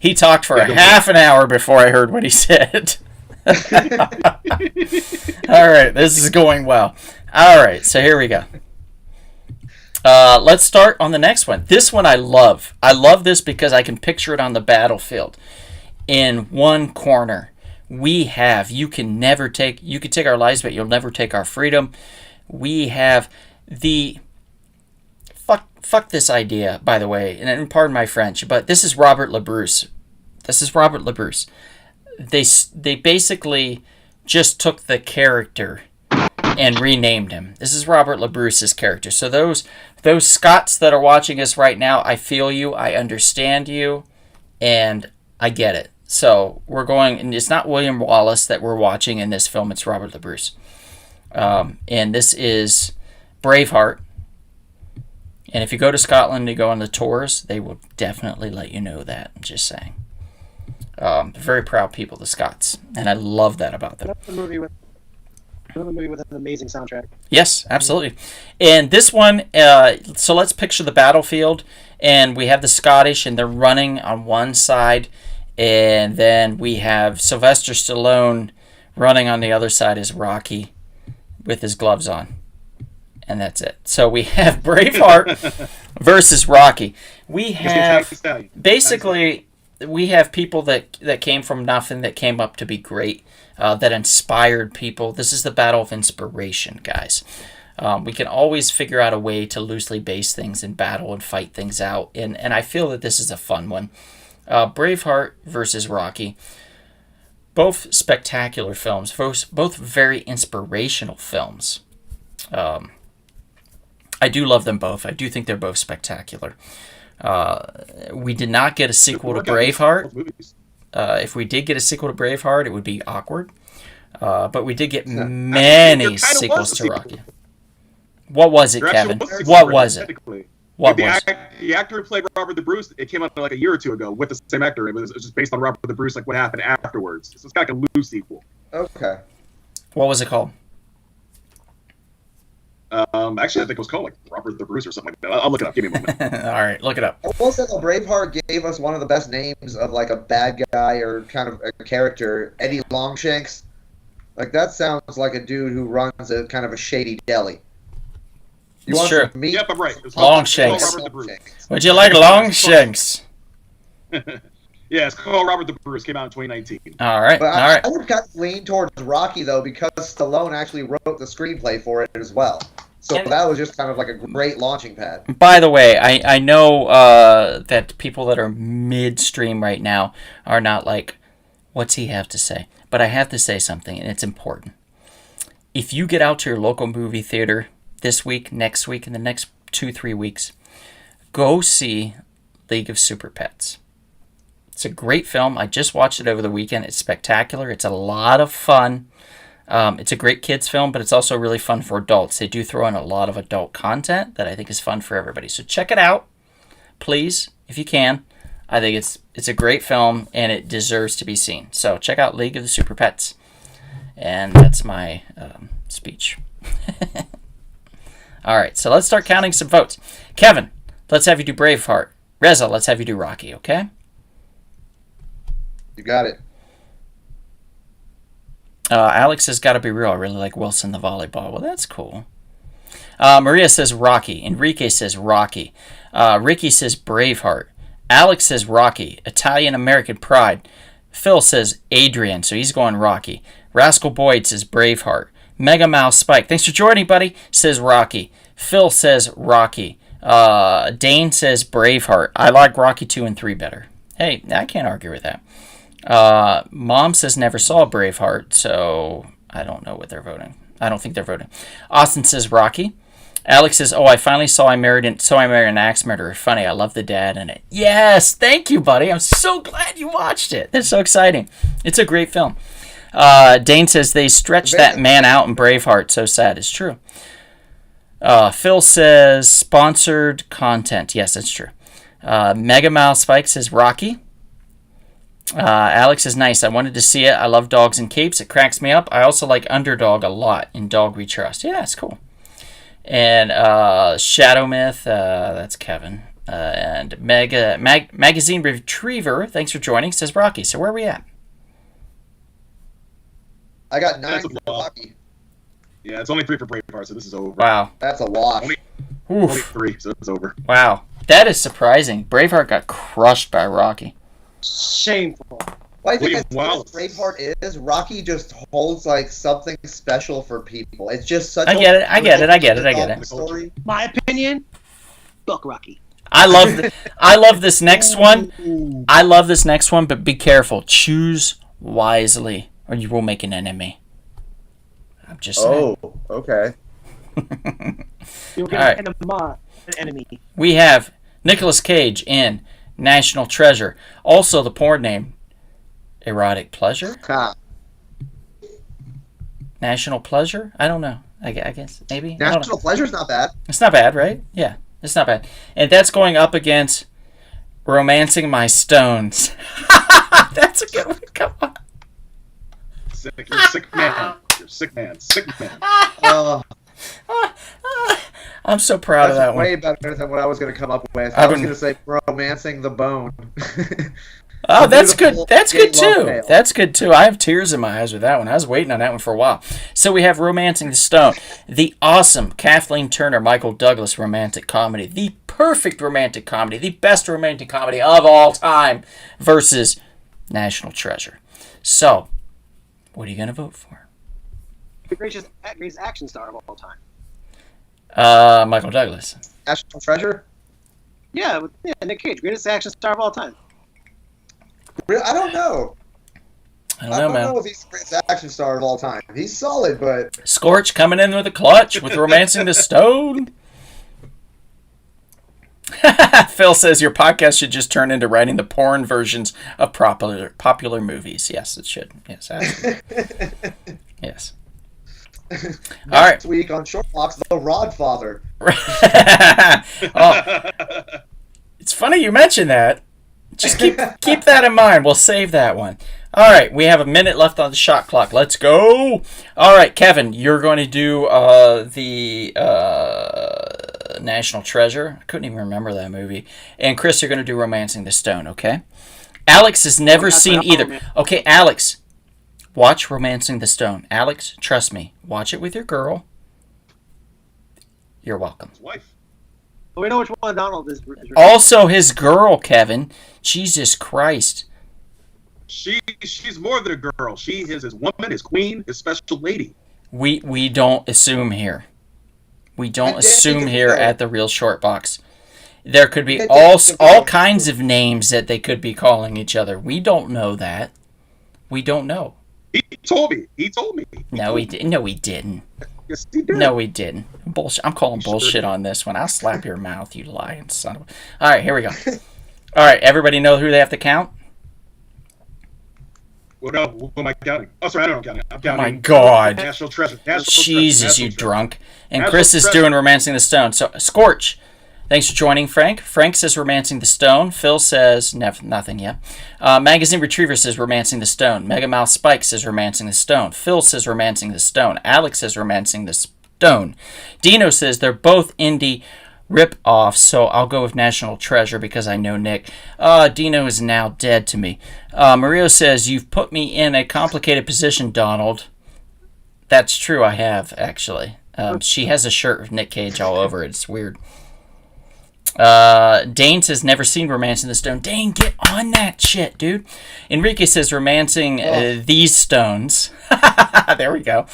He talked for half an hour before I heard what he said. All right, this is going well. All right, so here we go. Let's start on the next one. This one I love. I love this because I can picture it on the battlefield. In one corner, we have, you can take our lives, but you'll never take our freedom. We have the... Fuck this idea, by the way, and pardon my French, but this is Robert LaBruce. They basically just took the character and renamed him. This is Robert LaBruce's character. So those Scots that are watching us right now, I feel you, I understand you, and I get it. So we're going, and it's not William Wallace that we're watching in this film, it's Robert LaBruce. And this is Braveheart. And if you go to Scotland and you go on the tours, they will definitely let you know that. I'm just saying. They're very proud people, the Scots. And I love that about them. Another movie with an amazing soundtrack. Yes, absolutely. And this one, so let's picture the battlefield. And we have the Scottish, and they're running on one side. And then we have Sylvester Stallone running on the other side as Rocky with his gloves on. And that's it. So we have Braveheart versus Rocky. We have basically we have people that came from nothing, that came up to be great, that inspired people. This is the battle of inspiration, guys. We can always figure out a way to loosely base things in battle and fight things out. And I feel that this is a fun one. Braveheart versus Rocky. Both spectacular films. Both very inspirational films. I do love them both. I do think they're both spectacular. We did not get a sequel to Braveheart. If we did get a sequel to Braveheart, it would be awkward. But we did get many sequels to Rocky. What was it, Kevin? What was it? The actor who played Robert the Bruce, it came out like a year or two ago with the same actor. It was just based on Robert the Bruce, like what happened afterwards. So it's kind of like a loose sequel. Okay. What was it called? Actually, I think it was called like Robert the Bruce or something like that. I'll look it up. Give me a moment. All right, look it up. I will say, Braveheart gave us one of the best names of like a bad guy or kind of a character, Eddie Longshanks. Like, that sounds like a dude who runs a kind of a shady deli. You want sure. some meat? Yep, I'm right. Longshanks. Would you like Longshanks? Yeah, it's called Robert the Bruce. Came out in 2019. All right. But all right. I would kind of lean towards Rocky, though, because Stallone actually wrote the screenplay for it as well. So that was just kind of like a great launching pad. By the way, I know that people that are midstream right now are not like, what's he have to say? But I have to say something, and it's important. If you get out to your local movie theater this week, next week, in the next 2-3 weeks, go see League of Super Pets. It's a great film. I just watched it over the weekend. It's spectacular. It's a lot of fun. It's a great kids film, but it's also really fun for adults. They do throw in a lot of adult content that I think is fun for everybody. So check it out, please, if you can. I think it's a great film, and it deserves to be seen. So check out League of the Super Pets. And that's my speech. All right, so let's start counting some votes. Kevin, let's have you do Braveheart. Reza, let's have you do Rocky, okay? You got it. Alex says, gotta be real. I really like Wilson the volleyball. Well, that's cool. Maria says Rocky. Enrique says Rocky. Ricky says Braveheart. Alex says Rocky. Italian American Pride. Phil says Adrian, so he's going Rocky. Rascal Boyd says Braveheart. Mega Mouse Spike, thanks for joining, buddy, says Rocky. Phil says Rocky. Dane says Braveheart. I like Rocky 2 and 3 better. Hey, I can't argue with that. Mom says never saw Braveheart, so I don't know what they're voting. I don't think they're voting. Austin says Rocky. Alex says, "Oh, I finally saw I Married an Axe Murderer. Funny, I love the dad in it." Yes, thank you, buddy. I'm so glad you watched it. That's so exciting. It's a great film. Dane says they stretched that man out in Braveheart. So sad. It's true. Phil says sponsored content. Yes, that's true. Mega Mile Spike says Rocky. Alex is nice. I wanted to see it. I love dogs and capes. It cracks me up. I also like Underdog a lot in Dog We Trust. Yeah, it's cool. And Shadow Myth, that's Kevin. And Magazine Retriever, thanks for joining, says Rocky. So where are we at? I got 9 That's a for lot. Rocky. Yeah, it's only 3 for Braveheart, so this is over. Wow. That's a wash. Only 3, so it's over. Wow. That is surprising. Braveheart got crushed by Rocky. Shameful. Well, I think William that's what Wallace. Braveheart is. Rocky just holds like something special for people. It's just such. I get it. Story. My opinion, fuck Rocky. I love this next one. I love this next one, but be careful. Choose wisely, or you will make an enemy. I'm just saying. Oh, okay. You'll get Alright. an enemy. We have Nicolas Cage in National Treasure. Also, the porn name, Erotic Pleasure? Ha. National Pleasure? I don't know. I guess, maybe? I don't know. National Pleasure's not bad. It's not bad, right? Yeah, it's not bad. And that's going up against Romancing My Stones. That's a good one. Come on. You're a sick man. You're a sick man. Sick man. I'm so proud of That's that one. way better than what I was going to come up with. I've I was been- going to say Romancing the Bone. Oh, A that's good. beautiful That's good gay love too. tale. That's good too. I have tears in my eyes with that one. I was waiting on that one for a while. So we have Romancing the Stone, the awesome Kathleen Turner, Michael Douglas romantic comedy, the perfect romantic comedy, the best romantic comedy of all time, versus National Treasure. So, what are you gonna vote for? The greatest action star of all time. Michael Douglas. National Treasure? Yeah, Nick Cage, greatest action star of all time. I don't know. I don't know, man. if he's the greatest action star of all time. He's solid, but Scorch coming in with a clutch with Romancing the Stone. Phil says your podcast should just turn into writing the porn versions of popular movies. Yes, it should. Yes, absolutely. Yes. All right. next week on Short Box, The Rodfather. Oh, it's funny you mentioned that. Just keep that in mind. We'll save that one. All right, we have a minute left on the shot clock. Let's go. All right, Kevin, you're going to do the National Treasure. I couldn't even remember that movie. And Chris, you're going to do Romancing the Stone, okay? Alex has never seen either. Okay, Alex, watch Romancing the Stone. Alex, trust me. Watch it with your girl. You're welcome. His wife. But we know which one Donald is. Also his girl, Kevin. Jesus Christ. She's more than a girl. She is his woman, his queen, his special lady. We don't assume here. We don't assume here at the Real Short Box. There could be all kinds of names that they could be calling each other. We don't know that. We don't know. He told me. He told me. No, he didn't. No, he didn't. Yes, he did. No, he didn't. Bullshit. I'm calling bullshit on this one. I'll slap your mouth, you lying son of a... All right, here we go. All right, everybody know who they have to count? Well, no, who am I counting? Oh, sorry, I don't know I'm counting. I'm Oh counting. my God. National Treasure. Jesus, you drunk. And National Chris is Treasure. doing Romancing the Stone. So, Scorch, thanks for joining, Frank. Frank says Romancing the Stone. Phil says nothing yet. Magazine Retriever says Romancing the Stone. Mega Mouse Spike says Romancing the Stone. Phil says Romancing the Stone. Alex says Romancing the Stone. Dino says they're both indie rip-offs, so I'll go with National Treasure because I know Nick. Dino is now dead to me. Mario says, you've put me in a complicated position, Donald. That's true, I have, actually. She has a shirt with Nick Cage all over it. It's weird. Dane says, never seen Romancing the Stone. Dane, get on that shit, dude. Enrique says, Romancing these stones. There we go.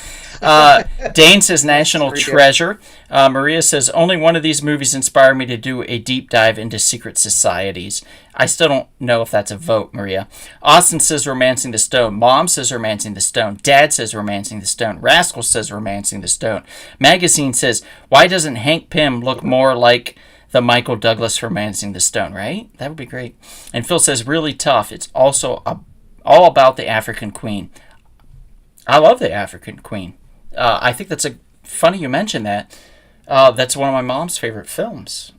Dane says National Treasure. Maria says only one of these movies inspired me to do a deep dive into secret societies. I still don't know if that's a vote, Maria. Austin says Romancing the Stone. Mom says Romancing the Stone. Dad says Romancing the Stone. Rascal says Romancing the Stone. Magazine says, why doesn't Hank Pym look more like the Michael Douglas Romancing the Stone, right? That would be great. And Phil says, really tough. It's also all about the African Queen. I love the African Queen. I think that's funny you mentioned that. That's one of my mom's favorite films.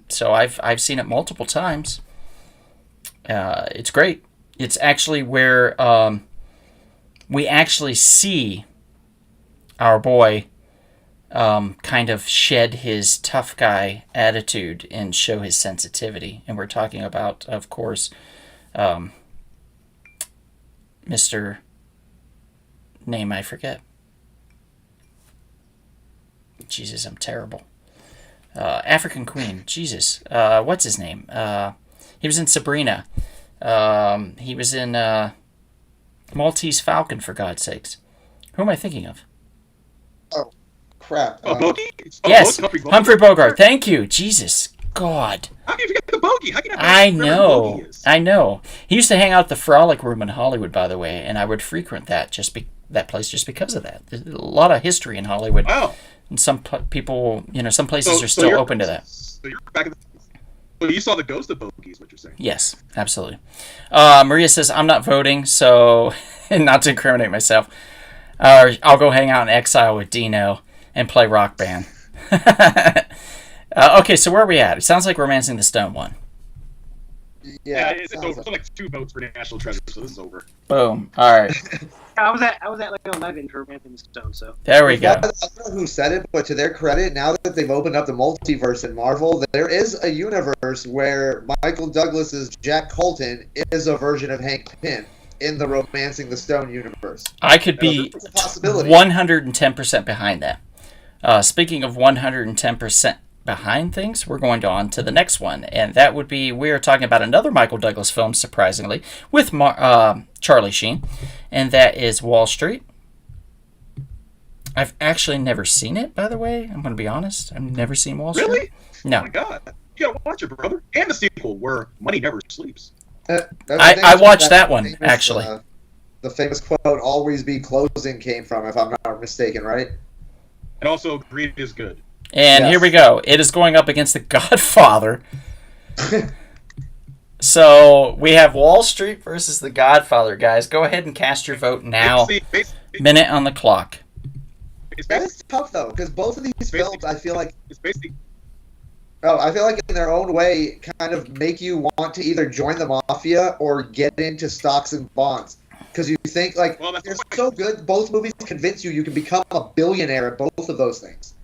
So I've seen it multiple times. It's great. It's actually where we actually see our boy kind of shed his tough guy attitude and show his sensitivity. And we're talking about, of course, Mr. Name I forget. Jesus, I'm terrible. African Queen. Jesus. What's his name? He was in Sabrina. He was in Maltese Falcon, for God's sakes. Who am I thinking of? Oh, crap. Bogey? Yes, Humphrey Bogart. Thank you. Jesus. God. How can you forget the Bogey? How can I know. I know. He used to hang out at the Frolic Room in Hollywood, by the way, and I would frequent that that place just because of that. There's a lot of history in Hollywood. Wow. And some people, some places are still open to that. So you're back so you saw the ghost of Bogey, is what you're saying? Yes, absolutely. Maria says, I'm not voting, so not to incriminate myself. I'll go hang out in exile with Dino and play Rock Band. Okay, so where are we at? It sounds like Romancing the Stone won. Yeah, it's over. It's like 2 votes for National Treasure, so this is over. Boom. All right. I was at like 11 for Romancing the Stone, so. There we go. I don't know who said it, but to their credit, now that they've opened up the multiverse in Marvel, there is a universe where Michael Douglas's Jack Colton is a version of Hank Pym in the Romancing the Stone universe. I could be 110% behind that. Speaking of 110% behind things, we're going on to the next one, and that would be, we are talking about another Michael Douglas film, surprisingly, with Charlie Sheen, and that is Wall Street. I've actually never seen it, by the way. I'm going to be honest. I've never seen Wall Street. Really? No. Oh my God. You gotta watch it, brother. And the sequel, Where Money Never Sleeps. I watched that one, famous, actually. The famous quote, always be closing, came from, if I'm not mistaken, right? And also, Greed is Good. And yes. Here we go. It is going up against The Godfather. So we have Wall Street versus The Godfather, guys. Go ahead and cast your vote now. Minute on the clock. That is tough, though, because both of these films, I feel like... It's basically... I feel like in their own way kind of make you want to either join the mafia or get into stocks and bonds. Because you think, like, they're so good, both movies convince you can become a billionaire at both of those things.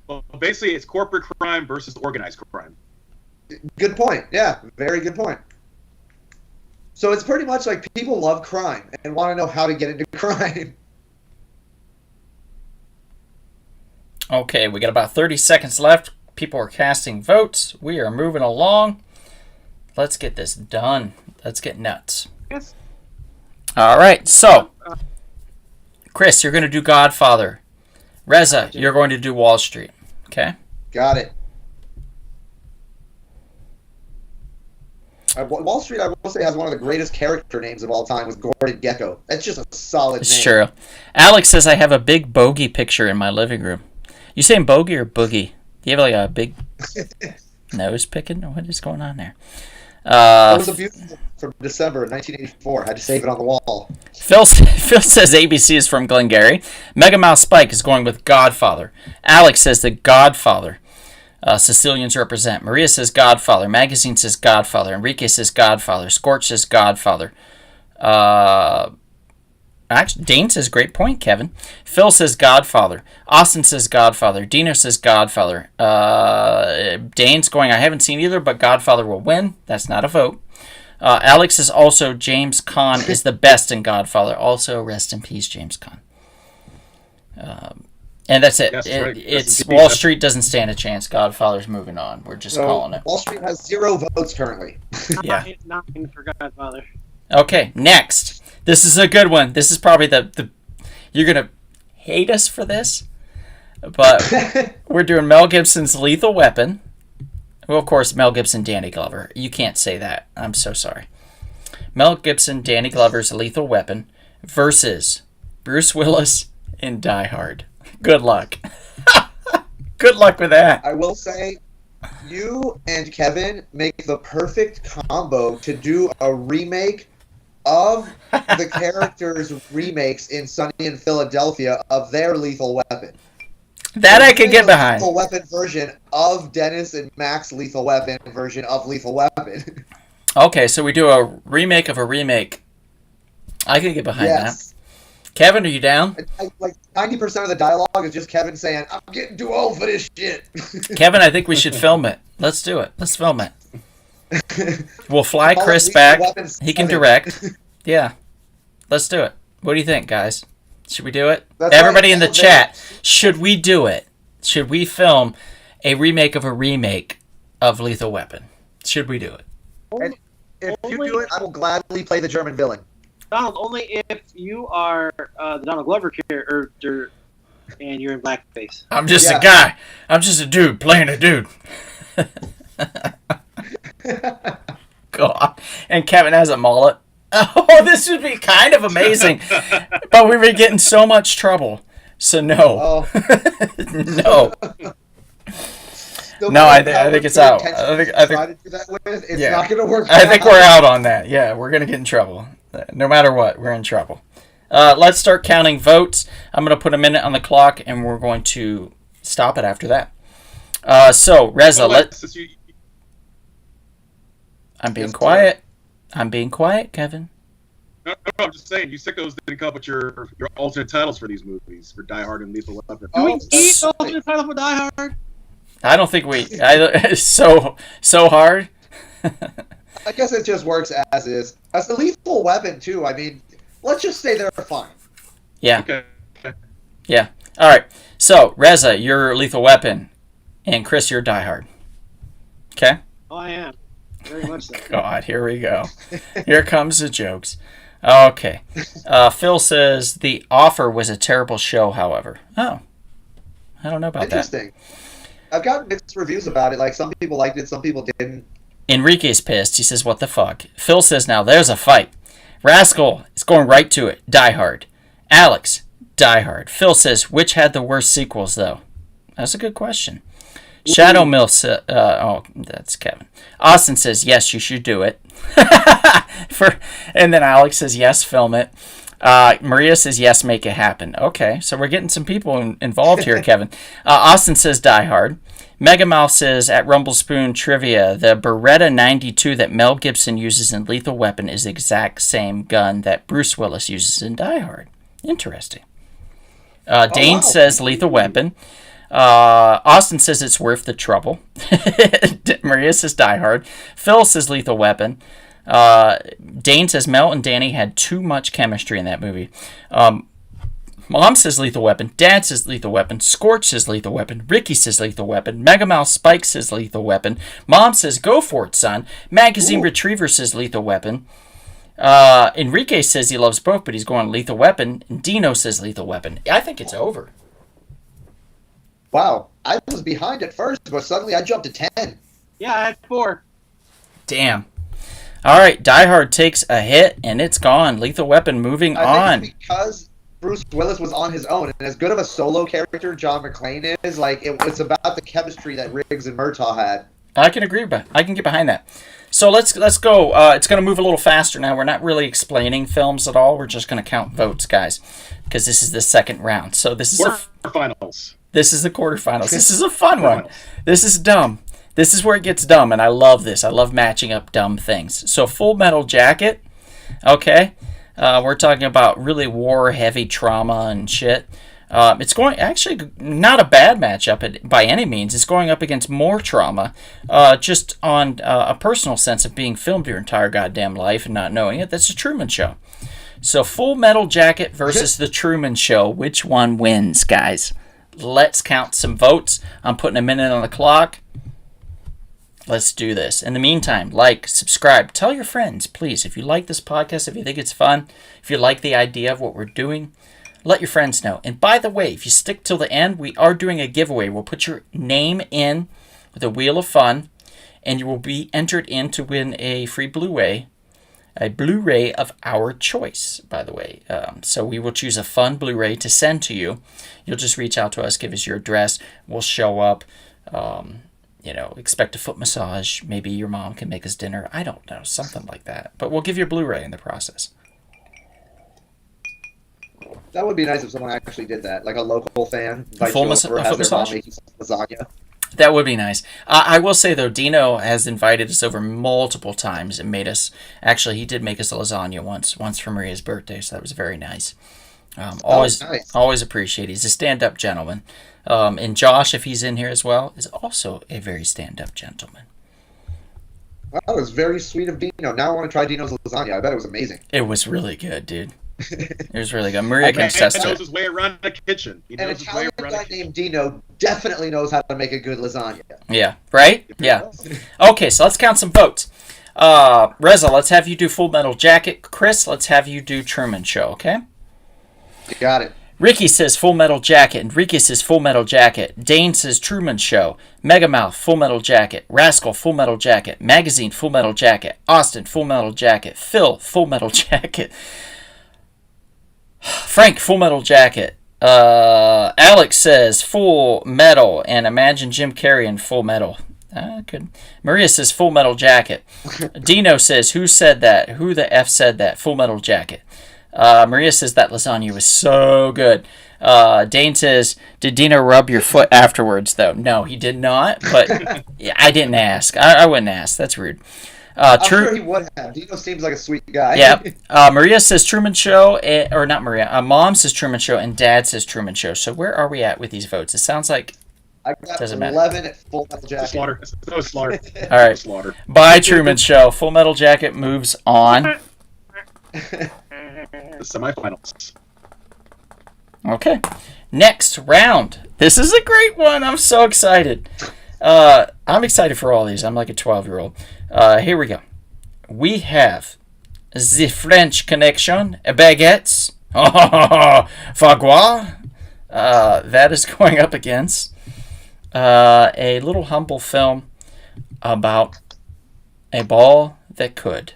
Well, basically, it's corporate crime versus organized crime. Good point. Yeah, very good point. So it's pretty much like people love crime and want to know how to get into crime. Okay, we got about 30 seconds left. People are casting votes. We are moving along. Let's get this done. Let's get nuts. Yes. All right, so Chris, you're going to do Godfather. Reza, you're going to do Wall Street. Okay? Got it. Wall Street, I will say, has one of the greatest character names of all time, was Gordon Gekko. That's just a solid name. It's true. Alex says, I have a big bogey picture in my living room. You saying bogey or boogie? Do you have like a big nose picking? What is going on there? It was a beautiful from December 1984. I had to save it on the wall. Phil says ABC is from Glengarry. Mega Mouse Spike is going with Godfather. Alex says The Godfather. Sicilians represent. Maria says Godfather. Magazine says Godfather. Enrique says Godfather. Scorch says Godfather. Actually, Dane says great point, Kevin. Phil says Godfather. Austin says Godfather. Dino says Godfather. Dane's going, I haven't seen either, but Godfather will win. That's not a vote. Alex is also James Caan is the best in Godfather. Also, rest in peace, James Caan. And that's it. Yes, right. It's Wall Street doesn't stand a chance. Godfather's moving on. We're just calling it. Wall Street has 0 votes currently. Yeah. Nothing for Godfather. Okay, next. This is a good one. This is probably the you're gonna hate us for this, but we're doing Mel Gibson's Lethal Weapon. Well, of course, Mel Gibson, Danny Glover. You can't say that. I'm so sorry. Mel Gibson, Danny Glover's Lethal Weapon versus Bruce Willis in Die Hard. Good luck. Good luck with that. I will say, you and Kevin make the perfect combo to do a remake of the characters' remakes in Sunny in Philadelphia of their Lethal Weapon. That I could get behind. Lethal Weapon version of Dennis and Mac's Lethal Weapon version of Lethal Weapon. Okay, so we do a remake of a remake. I could get behind Yes. that. Kevin, are you down? Like 90% of the dialogue is just Kevin saying, "I'm getting too old for this shit." Kevin, I think we should film it. Let's do it. Let's film it. We'll fly Call it Chris Lethal back. Weapon He can 7. direct. Yeah. Let's do it. What do you think, guys? Should we do it? That's Everybody right. in the chat, should we do it? Should we film a remake of a remake of Lethal Weapon? Should we do it? And if you do it, I will gladly play the German villain. Donald, only if you are the Donald Glover character and you're in blackface. I'm just Yeah. a guy. I'm just a dude playing a dude. God. And Kevin has a mullet. Oh, this would be kind of amazing. But we would get in so much trouble. So no. Oh. No. Still No, I got think it's good out. intentions I to try think to do that with. It's yeah. not going to work. I think we're out on that. Yeah, we're going to get in trouble. No matter what, we're in trouble. Let's start counting votes. I'm going to put a minute on the clock, and we're going to stop it after that. So, Reza, I'm being quiet. I'm being quiet, Kevin. No, I'm just saying, you sickos didn't come up with your alternate titles for these movies, for Die Hard and Lethal Weapon. Do we Oh, need that's the right. ultimate title for Die Hard? I don't think we... it's so hard. I guess it just works as is. As the Lethal Weapon, too, I mean, let's just say they're fine. Yeah. Okay. Yeah. All right. So, Reza, you're Lethal Weapon, and Chris, you're Die Hard. Okay? Oh, I am. Very much so. God, here we go. Here comes the jokes. Okay. Phil says, The Offer was a terrible show, however. Oh. I don't know about that. Interesting. I've gotten mixed reviews about it. Like, some people liked it, some people didn't. Enrique's pissed. He says, what the fuck? Phil says, now there's a fight. Rascal is going right to it. Die Hard. Alex, Die Hard. Phil says, which had the worst sequels, though? That's a good question. Shadow Mill says, oh, that's Kevin. Austin says, yes, you should do it. And then Alex says, yes, film it. Maria says, yes, make it happen. Okay, so we're getting some people involved here, Kevin. Austin says, Die Hard. Mega Mouse says, at Rumble Spoon Trivia, the Beretta 92 that Mel Gibson uses in Lethal Weapon is the exact same gun that Bruce Willis uses in Die Hard. Interesting. Dane wow. says, Lethal Weapon. Austin says it's worth the trouble. Maria says Die Hard. Phil says Lethal Weapon. Dane says Mel and Danny had too much chemistry in that movie. Mom says Lethal Weapon. Dad says Lethal Weapon. Scorch says Lethal Weapon. Ricky says Lethal Weapon. Mega Mouse Spike says Lethal Weapon. Mom says Go for it, son. Magazine Retriever says Lethal Weapon. Enrique says he loves both, but he's going Lethal Weapon. And Dino says Lethal Weapon. I think it's over. Wow. I was behind at first, but suddenly I jumped to 10. Yeah, I had 4. Damn. All right, Die Hard takes a hit, and it's gone. Lethal Weapon moving I on. think it's because Bruce Willis was on his own, and as good of a solo character John McClane is, like, it's about the chemistry that Riggs and Murtaugh had. I can agree, but I can get behind that. So let's go. It's going to move a little faster now. We're not really explaining films at all. We're just going to count votes, guys, because this is the second round. So this is Quarterfinals. This is the quarterfinals. This is a fun one. This is dumb. This is where it gets dumb, and I love this. I love matching up dumb things. So Full Metal Jacket, okay? We're talking about really war-heavy trauma and shit. It's going actually not a bad matchup by any means. It's going up against more trauma, just on a personal sense of being filmed your entire goddamn life and not knowing it. That's the Truman Show. So Full Metal Jacket versus the Truman Show. Which one wins, guys? Let's count some votes. I'm putting a minute on the clock. Let's do this. In the meantime, like, subscribe, tell your friends, please. If you like this podcast, if you think it's fun, if you like the idea of what we're doing, let your friends know. And by the way, if you stick till the end, we are doing a giveaway. We'll put your name in the Wheel of Fun, and you will be entered in to win a free Blu-ray. A Blu-ray of our choice, by the way. So we will choose a fun Blu-ray to send to you. You'll just reach out to us, give us your address. We'll show up. Expect a foot massage. Maybe your mom can make us dinner. I don't know, something like that. But we'll give you a Blu-ray in the process. That would be nice if someone actually did that, like a local fan. Full massage? Making lasagna. That would be nice. I will say, though, Dino has invited us over multiple times and made us... Actually, he did make us a lasagna once for Maria's birthday, so that was very nice. Always appreciate it. He's a stand-up gentleman. And Josh, if he's in here as well, is also a very stand-up gentleman. That was very sweet of Dino. Now I want to try Dino's lasagna. I bet it was amazing. It was really good, dude. It was really good. Maria can attest to it. He knows his way around the kitchen. An Italian guy named Dino definitely knows how to make a good lasagna. Yeah, right? Yeah. Okay, so let's count some votes. Reza, let's have you do Full Metal Jacket. Chris, let's have you do Truman Show, okay? You got it. Ricky says Full Metal Jacket. Enrique says Full Metal Jacket. Dane says Truman Show. Megamouth, Full Metal Jacket. Rascal, Full Metal Jacket. Magazine, Full Metal Jacket. Austin, Full Metal Jacket. Phil, Full Metal Jacket. Frank, Full Metal Jacket. Alex says Full Metal, and imagine Jim Carrey in Full Metal. Good. Maria says Full Metal Jacket. Dino says, who said that? Who the F said that? Full Metal Jacket. Maria says that lasagna was so good. Dane says, did Dino rub your foot afterwards, though? No, he did not, but I didn't ask. I wouldn't ask. That's rude. I'm sure he would have. Dino seems like a sweet guy. Yeah. Maria says Truman Show, or not Maria. Mom says Truman Show, and Dad says Truman Show. So where are we at with these votes? It sounds like I got doesn't 11 matter. at Full Metal Jacket. Slaughter. That was slaughter. All right. Slaughter. Bye, Truman Show. Full Metal Jacket moves on. The semifinals. Okay. Next round. This is a great one. I'm so excited. I'm excited for all these. I'm like a 12-year-old. Here we go. We have the French Connection, baguettes, fagua. That is going up against a little humble film about a ball that could.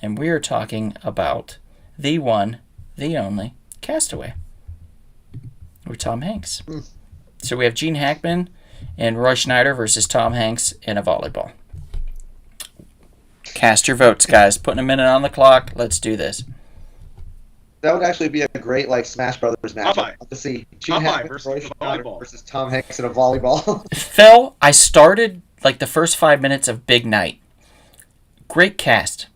And we are talking about the one, the only, Castaway. With Tom Hanks. So we have Gene Hackman and Roy Schneider versus Tom Hanks in a volleyball. Cast your votes, guys. Putting a minute on the clock. Let's do this. That would actually be a great like Smash Brothers match. Popeye. To see Gene Hackman versus volleyball versus Tom Hanks in a volleyball. Phil, I started like the first 5 minutes of Big Night. Great cast.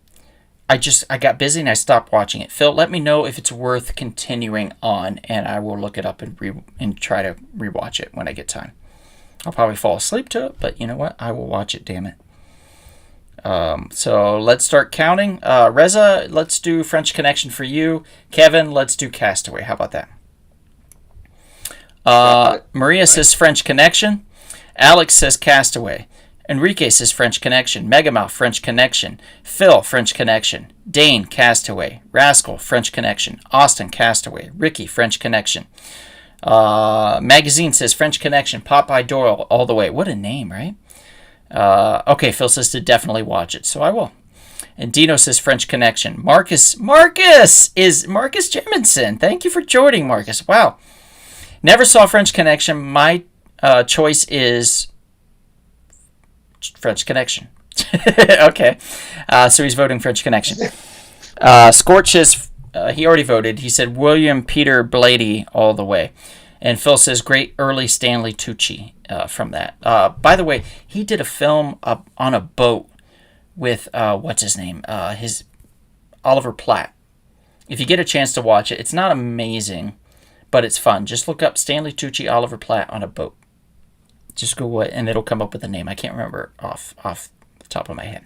I got busy and I stopped watching it. Phil, let me know if it's worth continuing on, and I will look it up and try to rewatch it when I get time. I'll probably fall asleep to it, but you know what? I will watch it, damn it. So let's start counting. Reza, let's do French Connection for you. Kevin, let's do Castaway. How about that? Maria says French Connection. Alex says Castaway. Enrique says French Connection. Megamouth, French Connection. Phil, French Connection. Dane, Castaway. Rascal, French Connection. Austin, Castaway. Ricky, French Connection. Magazine says French Connection. Popeye Doyle, all the way. What a name, right? Okay, Phil says to definitely watch it, so I will. And Dino says French Connection. Marcus Jemison. Thank you for joining, Marcus. Wow. Never saw French Connection. My choice is French Connection. Okay. So he's voting French Connection. Scorch says he already voted. He said William Peter Blatty all the way. And Phil says great early Stanley Tucci from that. By the way, he did a film on a boat with, what's his name? His Oliver Platt. If you get a chance to watch it, it's not amazing, but it's fun. Just look up Stanley Tucci, Oliver Platt on a boat. Just Google it, and it'll come up with a name. I can't remember off the top of my head.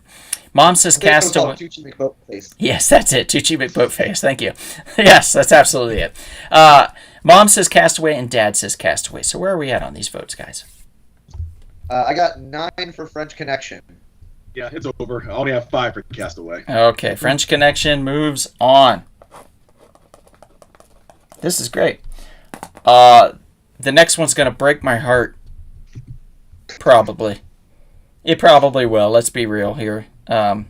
Mom says Castaway. Tucci McBoatface. Yes, that's it. Tucci McBoatface. Thank you. Yes, that's absolutely it. Mom says Castaway, and Dad says Castaway. So where are we at on these votes, guys? I got 9 for French Connection. Yeah, it's over. I only have 5 for Castaway. Okay, French Connection moves on. This is great. The next one's going to break my heart. Probably. It probably will. Let's be real here. I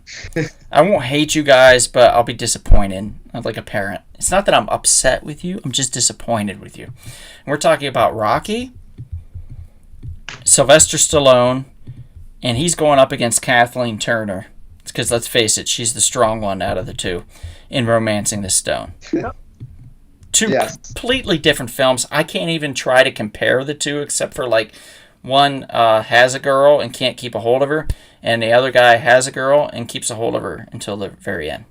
won't hate you guys, but I'll be disappointed. Like a parent. It's not that I'm upset with you. I'm just disappointed with you. And we're talking about Rocky, Sylvester Stallone, and he's going up against Kathleen Turner. Because let's face it, she's the strong one out of the two in Romancing the Stone. Two completely different films. I can't even try to compare the two, except for like one has a girl and can't keep a hold of her, and the other guy has a girl and keeps a hold of her until the very end.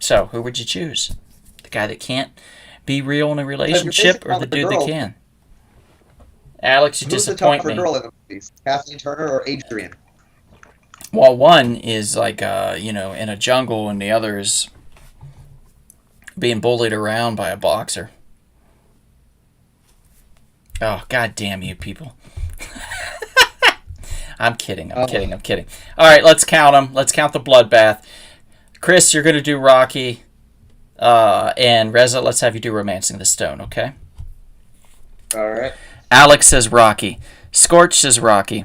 So, who would you choose? The guy that can't be real in a relationship, or the dude that can? Alex, you disappoint me. Who's the tougher girl in the movies? Kathleen Turner or Adrian? Well, one is like, in a jungle, and the other is being bullied around by a boxer. Oh, god damn you people. I'm kidding. All right, let's count them. Let's count the bloodbath. Chris, you're going to do Rocky. And Reza, let's have you do Romancing the Stone, okay? All right. Alex says Rocky. Scorch says Rocky.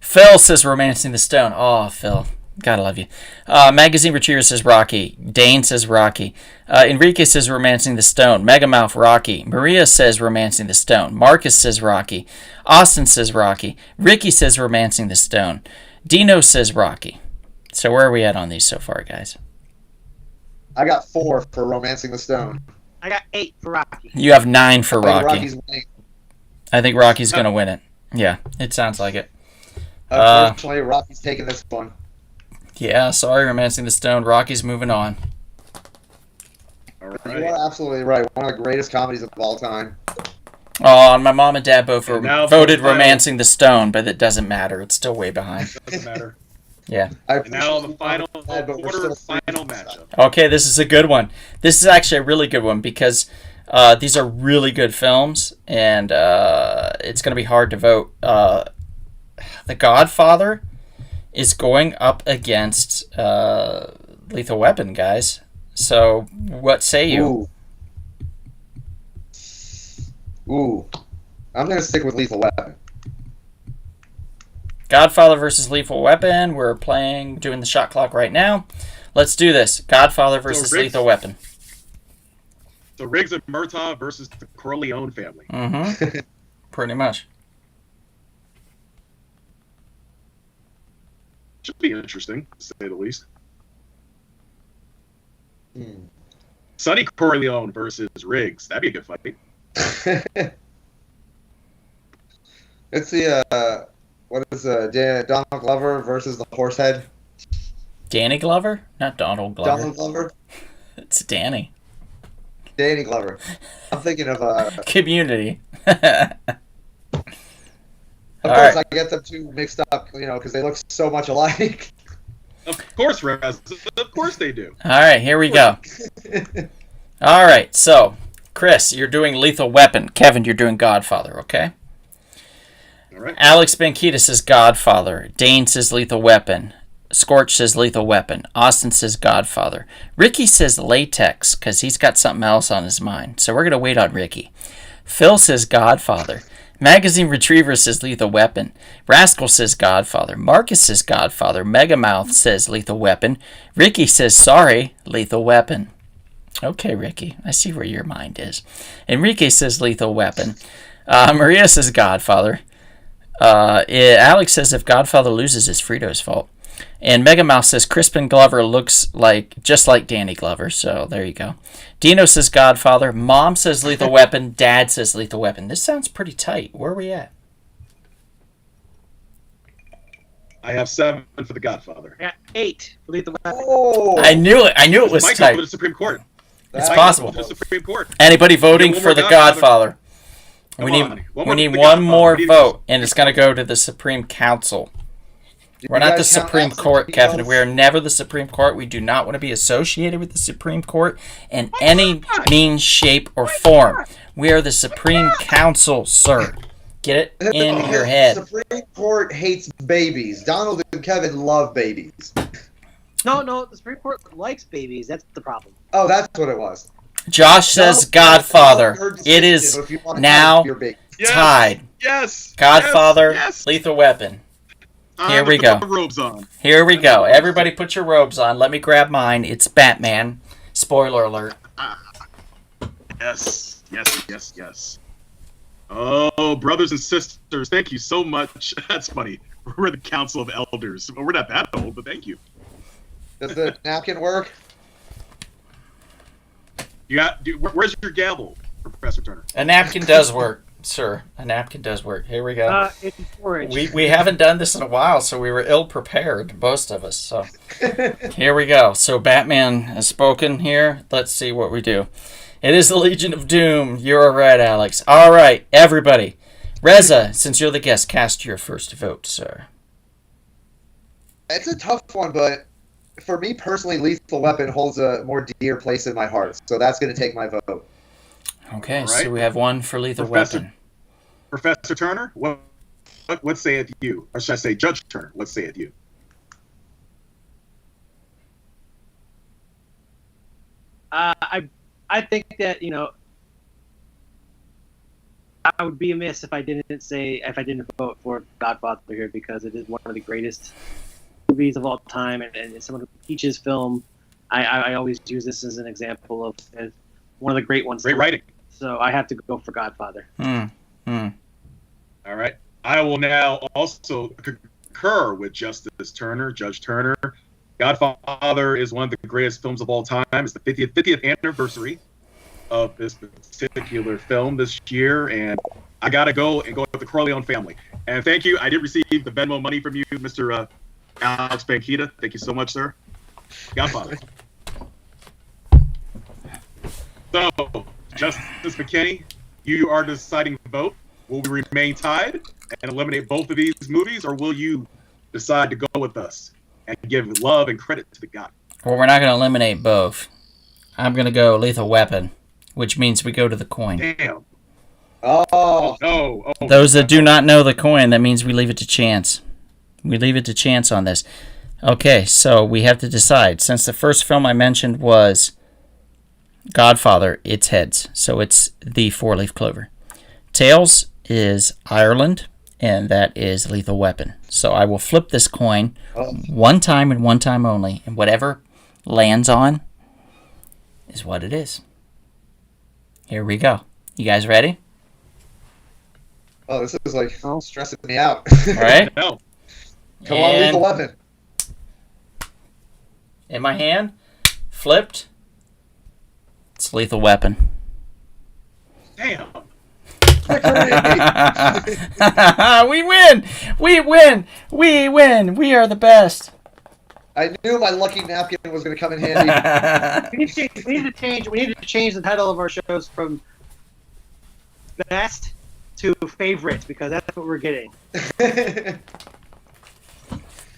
Phil says Romancing the Stone. Oh, Phil. Gotta love you. Magazine Retriever says Rocky. Dane says Rocky. Enrique says Romancing the Stone. Megamouth, Rocky. Maria says Romancing the Stone. Marcus says Rocky. Austin says Rocky. Ricky says Romancing the Stone. Dino says Rocky. So where are we at on these so far, guys? I got 4 for Romancing the Stone. I got 8 for Rocky. You have 9 for Rocky. Rocky's winning. I think Rocky's going to win it. Yeah, it sounds like it. Unfortunately, Rocky's taking this one. Yeah, sorry, Romancing the Stone. Rocky's moving on. All right. You are absolutely right. One of the greatest comedies of all time. Oh, and my mom and dad both voted final. Romancing the Stone, but it doesn't matter. It's still way behind. Doesn't matter. Yeah. And now the final quarter-final matchup. Okay, this is a good one. This is actually a really good one because these are really good films, and it's going to be hard to vote. The Godfather is going up against Lethal Weapon, guys. So, what say you? Ooh. I'm going to stick with Lethal Weapon. Godfather versus Lethal Weapon. We're doing the shot clock right now. Let's do this. Godfather versus Lethal Weapon. So Riggs and Murtaugh versus the Corleone family. Mm-hmm. Pretty much. Should be interesting, to say the least. Sonny Corleone versus Riggs. That'd be a good fight. It's the, what is Donald Glover versus the Horsehead? Danny Glover? Not Donald Glover. Donald Glover? It's Danny. Danny Glover. I'm thinking of... Community. Of course, I get them two mixed up, because they look so much alike. Of course, Raz. Of course they do. All right, here we go. All right, so, Chris, you're doing Lethal Weapon. Kevin, you're doing Godfather, okay? All right. Alex Banquita says Godfather. Dane says Lethal Weapon. Scorch says Lethal Weapon. Austin says Godfather. Ricky says Latex, because he's got something else on his mind. So we're going to wait on Ricky. Phil says Godfather. Magazine Retriever says Lethal Weapon. Rascal says Godfather. Marcus says Godfather. Megamouth says Lethal Weapon. Ricky says sorry, Lethal Weapon. Okay, Ricky, I see where your mind is. Enrique says Lethal Weapon. Maria says Godfather. Alex says if Godfather loses, it's Frito's fault. And Megamouth says Crispin Glover looks just like Danny Glover, so there you go. Dino says Godfather. Mom says Lethal Weapon. Dad says Lethal Weapon. This sounds pretty tight. Where are we at? I have 7 for the Godfather. I got 8 for Lethal Weapon. Oh! I knew it was Mike tight. over the Supreme Court. It's possible. The Supreme Court. Anybody voting One for more the Godfather. Godfather? We One need more one more Godfather. vote, and it's going to go to the Supreme Council. We're not the Supreme Court, Kevin. We are never the Supreme Court. We do not want to be associated with the Supreme Court in any means, shape, or form. We are the Supreme Council, sir. Get it in your head. Supreme Court hates babies. Donald and Kevin love babies. No, the Supreme Court likes babies. That's the problem. Oh, that's what it was. Josh says Godfather. It is now tied. Yes. Godfather, Yes. Lethal Weapon. Here we Put go. my robes on. Here we go. Everybody put your robes on. Let me grab mine. It's Batman. Spoiler alert. Yes. Oh, brothers and sisters, thank you so much. That's funny. We're the Council of Elders. Well, we're not that old, but thank you. Does the napkin work? Where's your gavel, Professor Turner? A napkin does work, sir. A napkin does work. Here we go. It's storage. We haven't done this in a while, so we were ill prepared, most of us. So here we go. So Batman has spoken here. Let's see what we do. It is the Legion of Doom. You're right, Alex. All right, everybody. Reza, since you're the guest, cast your first vote, sir. It's a tough one, but for me personally, Lethal Weapon holds a more dear place in my heart. So that's going to take my vote. Okay, right. So we have one for Lethal Weapon. Professor Turner, what sayeth you? Or should I say Judge Turner, what sayeth you? I think that, I would be amiss if I didn't vote for Godfather here, because it is one of the greatest movies of all time, and as someone who teaches film, I always use this as an example of as one of the great ones. Great writing. So I have to go for Godfather. All right. I will now also concur with Judge Turner. Godfather is one of the greatest films of all time. It's the 50th anniversary of this particular film this year, and I gotta go with the Corleone family. And thank you. I did receive the Venmo money from you, Mr. Alex Banquita. Thank you so much, sir. Godfather. So, Justice McKinney, you are deciding the vote. Will we remain tied and eliminate both of these movies, or will you decide to go with us and give love and credit to the God? Well, we're not going to eliminate both. I'm going to go Lethal Weapon, which means we go to the coin. Damn. Oh. No. Oh. Those that do not know the coin, that means we leave it to chance. We leave it to chance on this. Okay, so we have to decide. Since the first film I mentioned was Godfather, it's heads. So it's the four-leaf clover. Tails is Ireland, and that is Lethal Weapon. So I will flip this coin one time and one time only, and whatever lands on is what it is. Here we go. You guys ready? Oh, this is like stressing me out. All right. No. Come on, Lethal Weapon. In my hand, flipped. It's Lethal Weapon. Damn. We win! We win! We win! We are the best. I knew my lucky napkin was going to come in handy. We need to change the title of our shows from best to favorite, because that's what we're getting.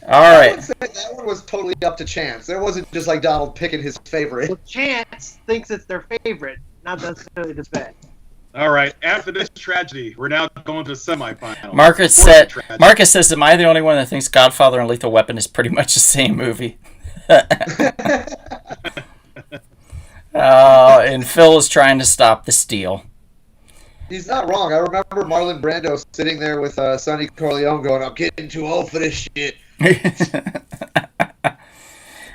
All right. That one was totally up to chance. There wasn't just like Donald picking his favorite. Well, chance thinks it's their favorite, not necessarily the best. All right. After this tragedy, we're now going to the semifinals. Marcus says, "Am I the only one that thinks Godfather and Lethal Weapon is pretty much the same movie?" And Phil is trying to stop the steal. He's not wrong. I remember Marlon Brando sitting there with Sonny Corleone going, "I'm getting too old for this shit."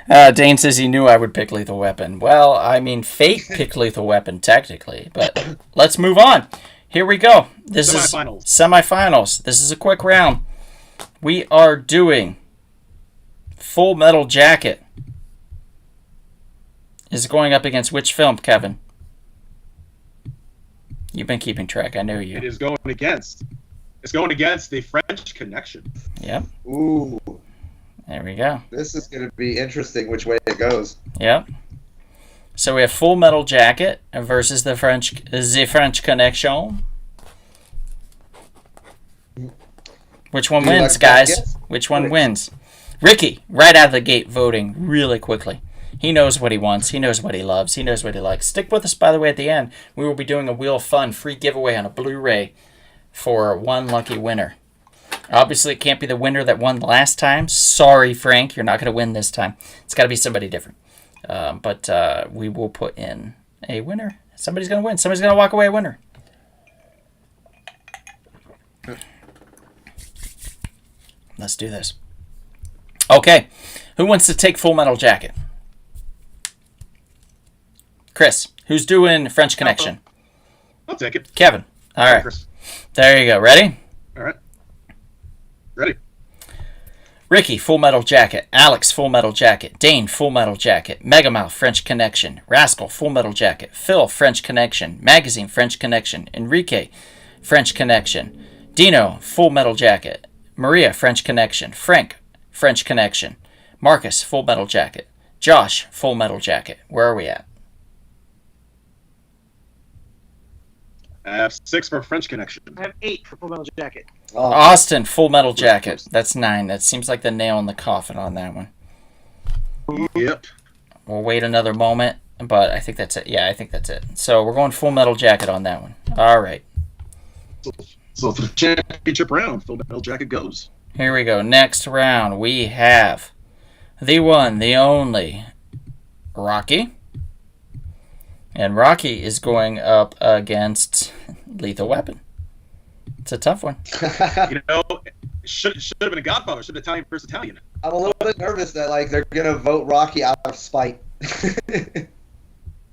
Dane says he knew I would pick Lethal Weapon. Well, I mean, fate picked Lethal Weapon, technically. But let's move on. Here we go. This is semifinals. This is a quick round. We are doing Full Metal Jacket. Is going up against which film, Kevin? You've been keeping track. I know you. It is going against. It's going against The French Connection. Yep. Ooh. There we go. This is going to be interesting which way it goes. Yep. So we have Full Metal Jacket versus the French Connection. Which one wins, guys? Which one wins? Ricky, right out of the gate, voting really quickly. He knows what he wants. He knows what he loves. He knows what he likes. Stick with us, by the way, at the end. We will be doing a Wheel of Fun free giveaway on a Blu-ray for one lucky winner. Obviously, it can't be the winner that won last time. Sorry, Frank, you're not going to win this time. It's got to be somebody different. But we will put in a winner. Somebody's going to win. Somebody's going to walk away a winner. Let's do this. Okay, who wants to take Full Metal Jacket? Chris, who's doing French Connection? I'll take it. Kevin. All right. Chris. There you go. Ready? All right. Ready. Ricky, Full Metal Jacket. Alex, Full Metal Jacket. Dane, Full Metal Jacket. Megamouth, French Connection. Rascal, Full Metal Jacket. Phil, French Connection. Magazine, French Connection. Enrique, French Connection. Dino, Full Metal Jacket. Maria, French Connection. Frank, French Connection. Marcus, Full Metal Jacket. Josh, Full Metal Jacket. Where are we at? I have 6 for French Connection. I have 8 for Full Metal Jacket. Oh, Austin, Full Metal Jacket. That's 9. That seems like the nail in the coffin on that one. Yep. We'll wait another moment, but I think that's it. Yeah, I think that's it. So we're going Full Metal Jacket on that one. All right. So for the championship round, Full Metal Jacket goes. Here we go. Next round, we have the one, the only, Rocky. And Rocky is going up against Lethal Weapon. It's a tough one. You know, should have been a Godfather. Should have Italian versus Italian. I'm a little bit nervous that like they're gonna vote Rocky out of spite.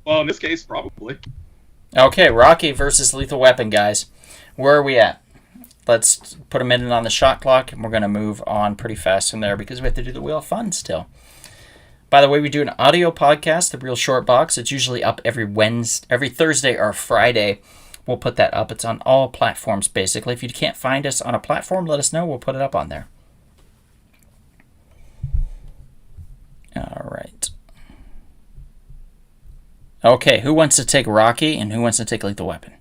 Well, in this case, probably. Okay, Rocky versus Lethal Weapon, guys. Where are we at? Let's put a minute on the shot clock, and we're going to move on pretty fast from there because we have to do the Wheel of Fun still. By the way, we do an audio podcast, The Real Short Box. It's usually up every Thursday or Friday. We'll put that up. It's on all platforms, basically. If you can't find us on a platform, let us know. We'll put it up on there. All right. Okay, who wants to take Rocky and who wants to take Lethal Weapon?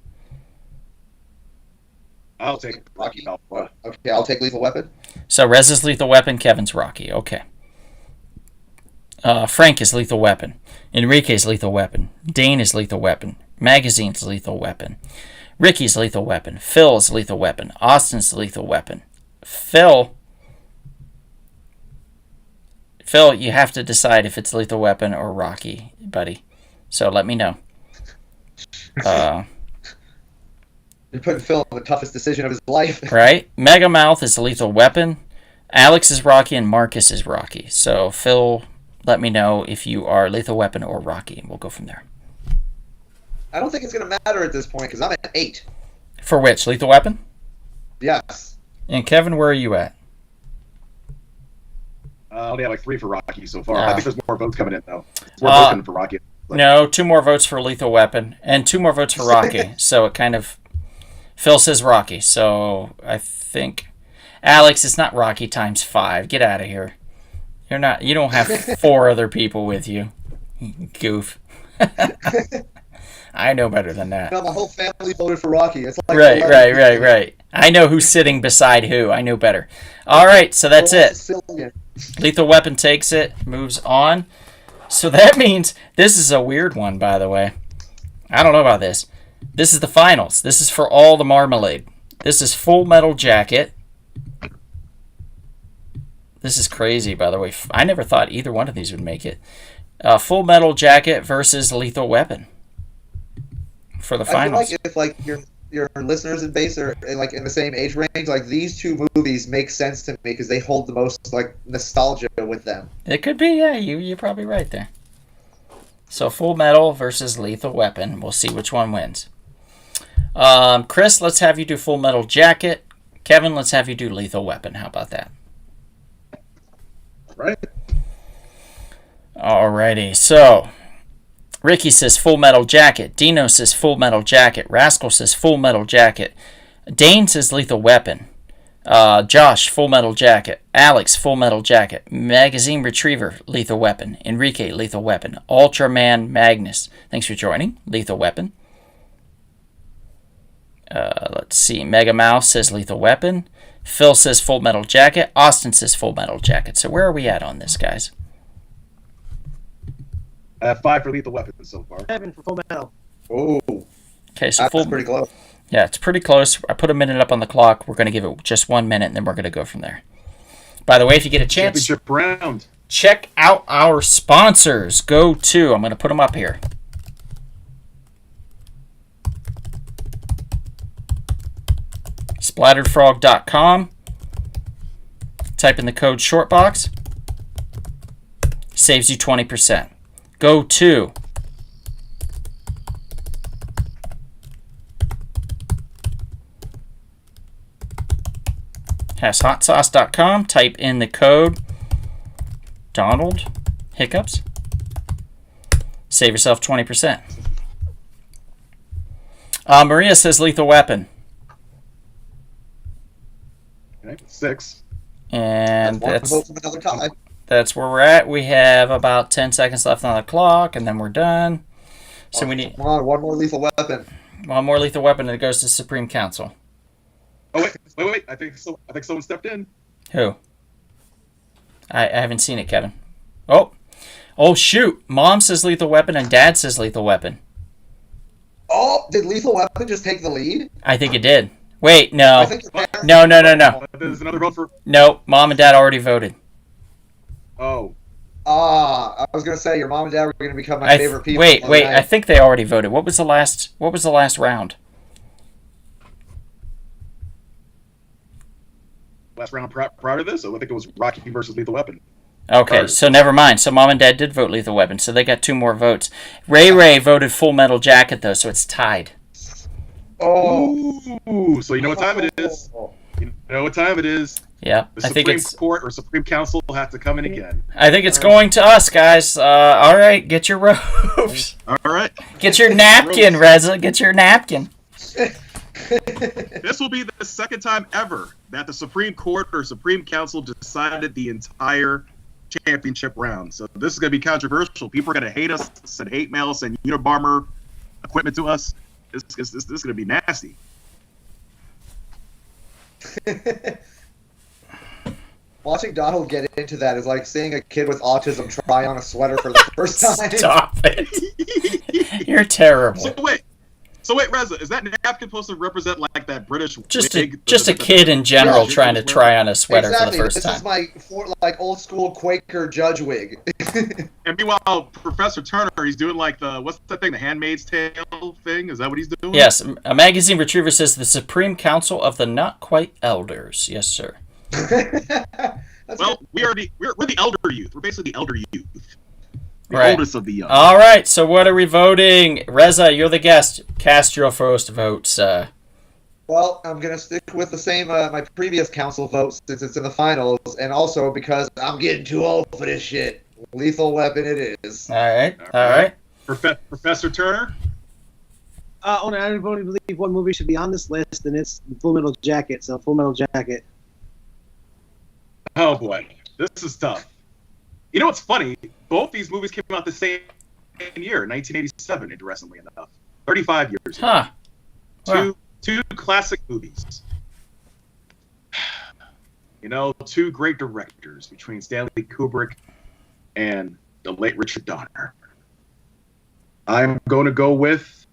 I'll take Rocky. Okay, I'll take Lethal Weapon. So Rez is Lethal Weapon, Kevin's Rocky. Okay. Frank is Lethal Weapon. Enrique's Lethal Weapon. Dane is Lethal Weapon. Magazine's Lethal Weapon. Ricky's Lethal Weapon. Phil's Lethal Weapon. Austin's Lethal Weapon. Phil, you have to decide if it's Lethal Weapon or Rocky, buddy. So let me know. You're putting Phil in the toughest decision of his life. Right? Megamouth is Lethal Weapon. Alex is Rocky and Marcus is Rocky. So Phil, let me know if you are Lethal Weapon or Rocky, and we'll go from there. I don't think it's gonna matter at this point because I'm at 8. For which? Lethal Weapon? Yes. And Kevin, where are you at? I only have like 3 for Rocky so far. I think there's more votes coming in though. It's more votes for Rocky. No, 2 more votes for Lethal Weapon and 2 more votes for Rocky. So it kind of... Phil says Rocky, so I think... Alex, it's not Rocky times 5. Get out of here. You don't have 4 other people with you. Goof. I know better than that. No, my whole family voted for Rocky. It's like Right. I know who's sitting beside who. I know better. All right, so that's it. Lethal Weapon takes it, moves on. So that means this is a weird one, by the way. I don't know about this. This is the finals. This is for all the marmalade. This is Full Metal Jacket. This is crazy, by the way. I never thought either one of these would make it. Full Metal Jacket versus Lethal Weapon for the finals. I feel like if like your listeners and base are like in the same age range, like these 2 movies make sense to me because they hold the most like nostalgia with them. It could be, yeah. You're probably right there. So Full Metal versus Lethal Weapon. We'll see which one wins. Chris, let's have you do Full Metal Jacket. Kevin, let's have you do Lethal Weapon. How about that? Right. Alrighty. So Ricky says Full Metal Jacket. Dino says Full Metal Jacket. Rascal says Full Metal Jacket. Dane says Lethal Weapon. Josh, Full Metal Jacket. Alex, Full Metal Jacket. Magazine Retriever, Lethal Weapon. Enrique, Lethal Weapon. Ultraman Magnus, thanks for joining. Lethal Weapon. Let's see. Mega Mouse says Lethal Weapon. Phil says Full Metal Jacket. Austin says Full Metal Jacket. So where are we at on this, guys? I have 5 for Lethal Weapon so far. 7 for Full Metal. Oh, Okay, so that's pretty close. Yeah, it's pretty close. I put a minute up on the clock. We're going to give it just 1 minute, and then we're going to go from there. By the way, if you get a chance, Championship round. check out our sponsors. Go to, I'm going to put them up here. Splatteredfrog.com. Type in the code SHORTBOX. Saves you 20%. Go to HasHotSauce.com. Type in the code Donald Hiccups. Save yourself 20%. Maria says Lethal Weapon. Okay, 6. And That's one vote from another tie. that's where we're at. We have about 10 seconds left on the clock, and then we're done. So we need Come on, one more Lethal Weapon. one more Lethal Weapon, and it goes to Supreme Council. Oh wait! I think someone stepped in. Who? I haven't seen it, Kevin. Oh shoot! Mom says Lethal Weapon, and Dad says Lethal Weapon. Oh, did Lethal Weapon just take the lead? I think it did. Wait, no. I think your parents- No. There's another vote for. No, Mom and Dad already voted. Oh, I was gonna say your mom and dad were gonna become my favorite people. Wait, on the night. I think they already voted. What was the last round? last round prior to this, so I think it was Rocky versus Lethal Weapon. Okay, so never mind. So Mom and Dad did vote Lethal Weapon, so they got 2 more votes. Ray voted Full Metal Jacket, though, so it's tied. Oh, Ooh, so you know what time it is. You know what time it is. Yeah, The I think Supreme it's. Court or Supreme Council will have to come in again. I think it's going to us, guys. All right, get your robes. All right. Get your napkin, Reza. Get your napkin. This will be the second time ever that the Supreme Court or Supreme Council decided the entire championship round. So this is going to be controversial. People are going to hate us, send hate mail, send Unabomber equipment to us. This is going to be nasty. Watching Donald get into that is like seeing a kid with autism try on a sweater for the first time. Stop it. You're terrible. So wait, Reza, is that napkin supposed to represent like that British Just wig? a kid in general trying to try on a sweater Exactly. for the first This time. is my old school Quaker judge wig. And meanwhile, Professor Turner, he's doing like what's that thing, the Handmaid's Tale thing? Is that what he's doing? Yes, a magazine retriever says the Supreme Council of the Not Quite Elders. Yes, sir. Well, we're the elder youth. We're basically the elder youth. The Right. oldest of the young. All right, so what are we voting? Reza, you're the guest. Cast your first votes. Well, I'm gonna stick with the same my previous council vote since it's in the finals, and also because I'm getting too old for this shit. Lethal Weapon, it is. All right. Professor Turner. I only believe one movie should be on this list, and it's Full Metal Jacket. So Full Metal Jacket. Oh boy, this is tough. You know what's funny? Both these movies came out the same year, 1987. Interestingly enough, 35 years. ago. Huh. Wow. Two classic movies. You know, 2 great directors between Stanley Kubrick and the late Richard Donner. I'm going to go with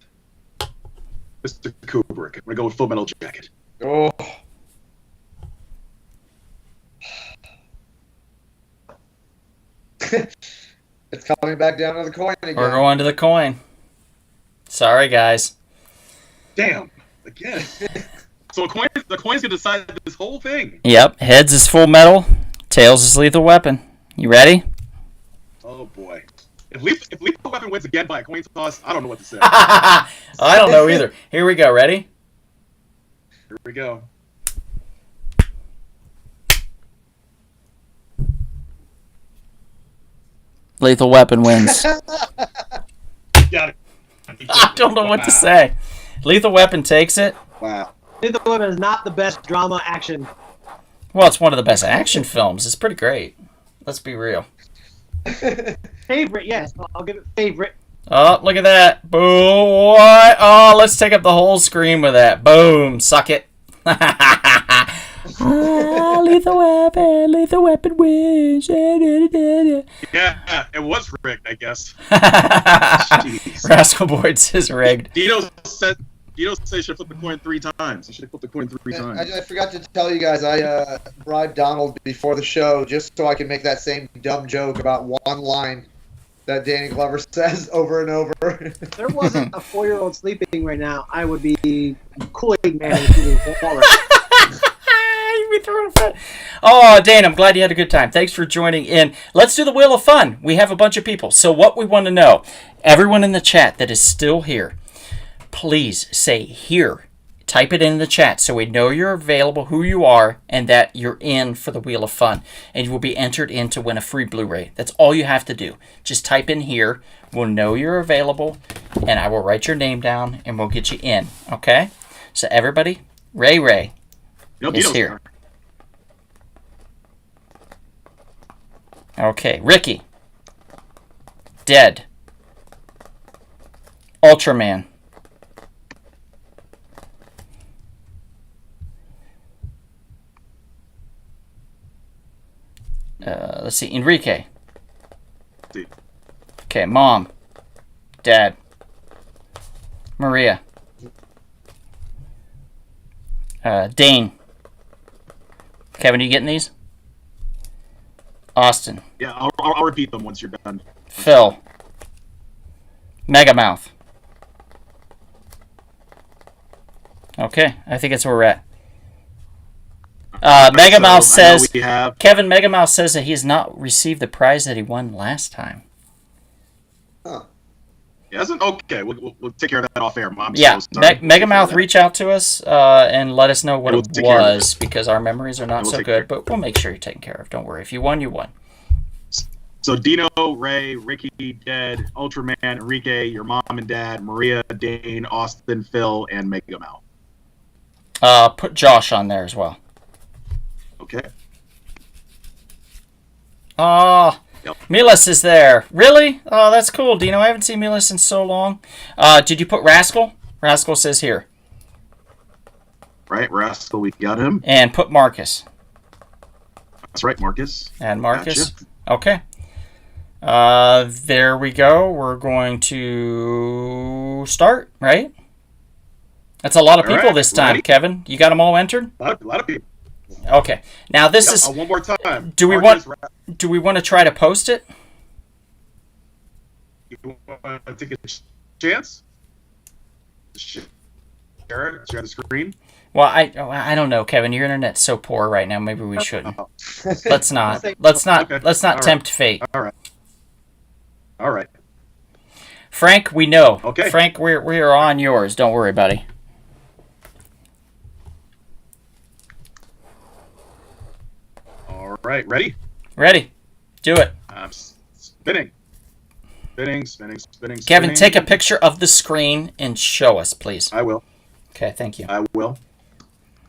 Mr. Kubrick. I'm going to go with Full Metal Jacket. Oh. It's coming back down to the coin again. We're going to the coin. Sorry, guys. Damn. Again. So the coin's going to decide this whole thing. Yep, heads is Full Metal, tails is Lethal Weapon. You ready? Oh, boy. If Lethal Weapon wins again by a coin toss, I don't know what to say. I don't know either. Here we go. Ready? Here we go. Lethal Weapon wins. Got it. I don't know what to say. Lethal Weapon takes it. Wow. Lethal Weapon is not the best drama action. Well, it's one of the best action films. It's pretty great. Let's be real. Favorite, yes. I'll give it favorite. Oh, look at that. Boom. What? Oh, let's take up the whole screen with that. Boom. Suck it. Lethal Weapon wins. Yeah, it was rigged, I guess. Rascal Boyd says rigged. Dino Dino said you should flip the coin 3 times. You should have flipped the coin three times. I forgot to tell you guys, I bribed Donald before the show just so I can make that same dumb joke about one line that Danny Glover says over and over. If there wasn't a 4-year-old sleeping right now, I would be Kool-Aid Man eating forward. Oh, Dane, I'm glad you had a good time. Thanks for joining in. Let's do the Wheel of Fun. We have a bunch of people. So what we want to know, everyone in the chat that is still here, please say here. Type it in the chat so we know you're available, who you are, and that you're in for the Wheel of Fun. And you will be entered in to win a free Blu-ray. That's all you have to do. Just type in here. We'll know you're available, and I will write your name down, and we'll get you in. Okay? So everybody, Ray is here. Okay, Ricky. Dead. Ultraman. Let's see, Enrique. Okay, Mom. Dad. Maria. Dane. Kevin, are you getting these? Austin. Yeah, I'll repeat them once you're done. Phil. Megamouth. Okay, I think that's where we're at. Megamouth says, Kevin Megamouth says that he has not received the prize that he won last time. Huh. He hasn't? Okay, we'll take care of that off air, Mom. Yeah, so sorry. Megamouth, reach out to us and let us know what We'll it take care of was, because our memories are not so good, but we'll make sure you're taken care of. Don't worry. If you won, you won. So Dino, Ray, Ricky, Dead, Ultraman, Enrique, your mom and dad, Maria, Dane, Austin, Phil, and Megamouth. Put Josh on there as well. Okay. Oh, Yep. Milas is there. Really? Oh, that's cool, Dino. I haven't seen Milas in so long. Did you put Rascal? Rascal says here. Right, Rascal, we got him. And put Marcus. That's right, Marcus. And Marcus. Gotcha. Okay. There we go. We're going to start, right? That's a lot of people this time, ready? Kevin. You got them all entered? A lot of people. Okay. Now this is. One more time. Do we want to try to post it? You want to take a chance? Share the screen. Well, I don't know, Kevin. Your internet's so poor right now. Maybe we shouldn't. Let's not. Okay. Let's not tempt fate. All right. Frank, we know. Okay. Frank, we're on yours. Don't worry, buddy. All right, ready? Ready. Do it. I'm spinning. Spinning. Kevin, take a picture of the screen and show us, please. I will. Okay, thank you. I will.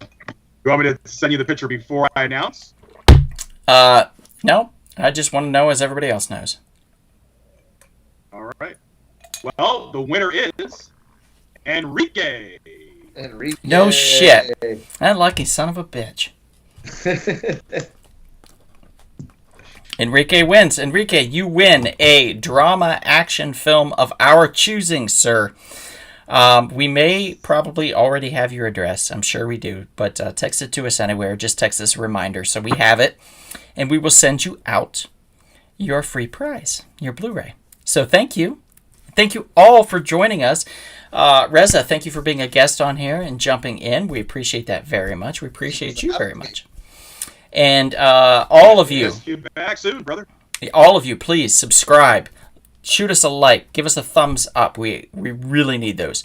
You want me to send you the picture before I announce? No. I just want to know as everybody else knows. All right. Well, the winner is Enrique. No shit. That lucky son of a bitch. Enrique wins. Enrique, you win a drama action film of our choosing, sir. We may probably already have your address. I'm sure we do. But text it to us anywhere. Just text us a reminder so we have it. And we will send you out your free prize, your Blu-ray. So thank you. Thank you all for joining us. Reza, thank you for being a guest on here and jumping in. We appreciate that very much. We appreciate you very much. And all of you. You back soon, brother. All of you, please subscribe. Shoot us a like. Give us a thumbs up. We really need those.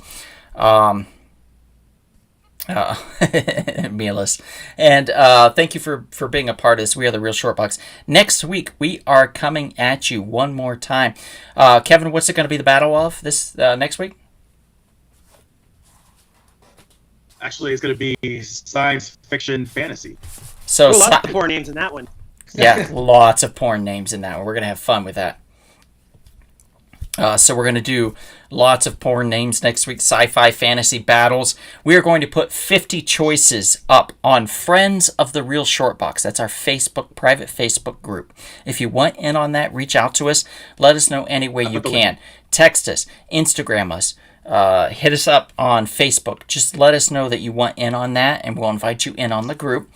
Mealist. And thank you for being a part of this. We are the Real Short Box. Next week, we are coming at you one more time. Kevin, what's it going to be the battle of this next week? Actually, it's going to be science fiction fantasy. So lots of porn names in that one. Yeah, lots of porn names in that one. We're going to have fun with that. So we're going to do lots of porn names next week, sci-fi fantasy battles. We are going to put 50 choices up on Friends of the Real Short Box. That's our private Facebook group. If you want in on that, reach out to us. Let us know any way you can. Text us, Instagram us, hit us up on Facebook. Just let us know that you want in on that, and we'll invite you in on the group,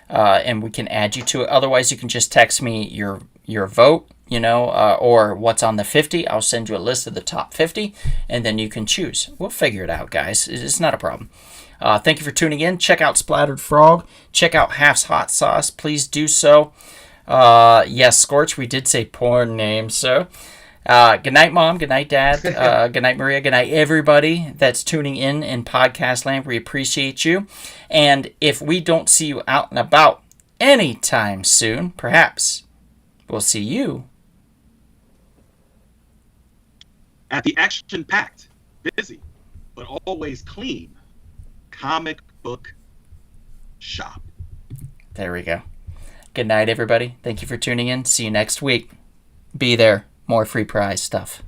and we can add you to it. Otherwise, you can just text me your vote, or what's on the 50. I'll send you a list of the top 50, and then you can choose. We'll figure it out, guys. It's not a problem. Thank you for tuning in. Check out Splattered Frog. Check out Half's Hot Sauce. Please do so. Yes, Scorch, we did say porn names, so... good night, Mom. Good night, Dad. Good night, Maria. Good night, everybody that's tuning in podcast land. We appreciate you. And if we don't see you out and about anytime soon, perhaps we'll see you at the action-packed, busy, but always clean comic book shop. There we go. Good night, everybody. Thank you for tuning in. See you next week. Be there. More free prize stuff.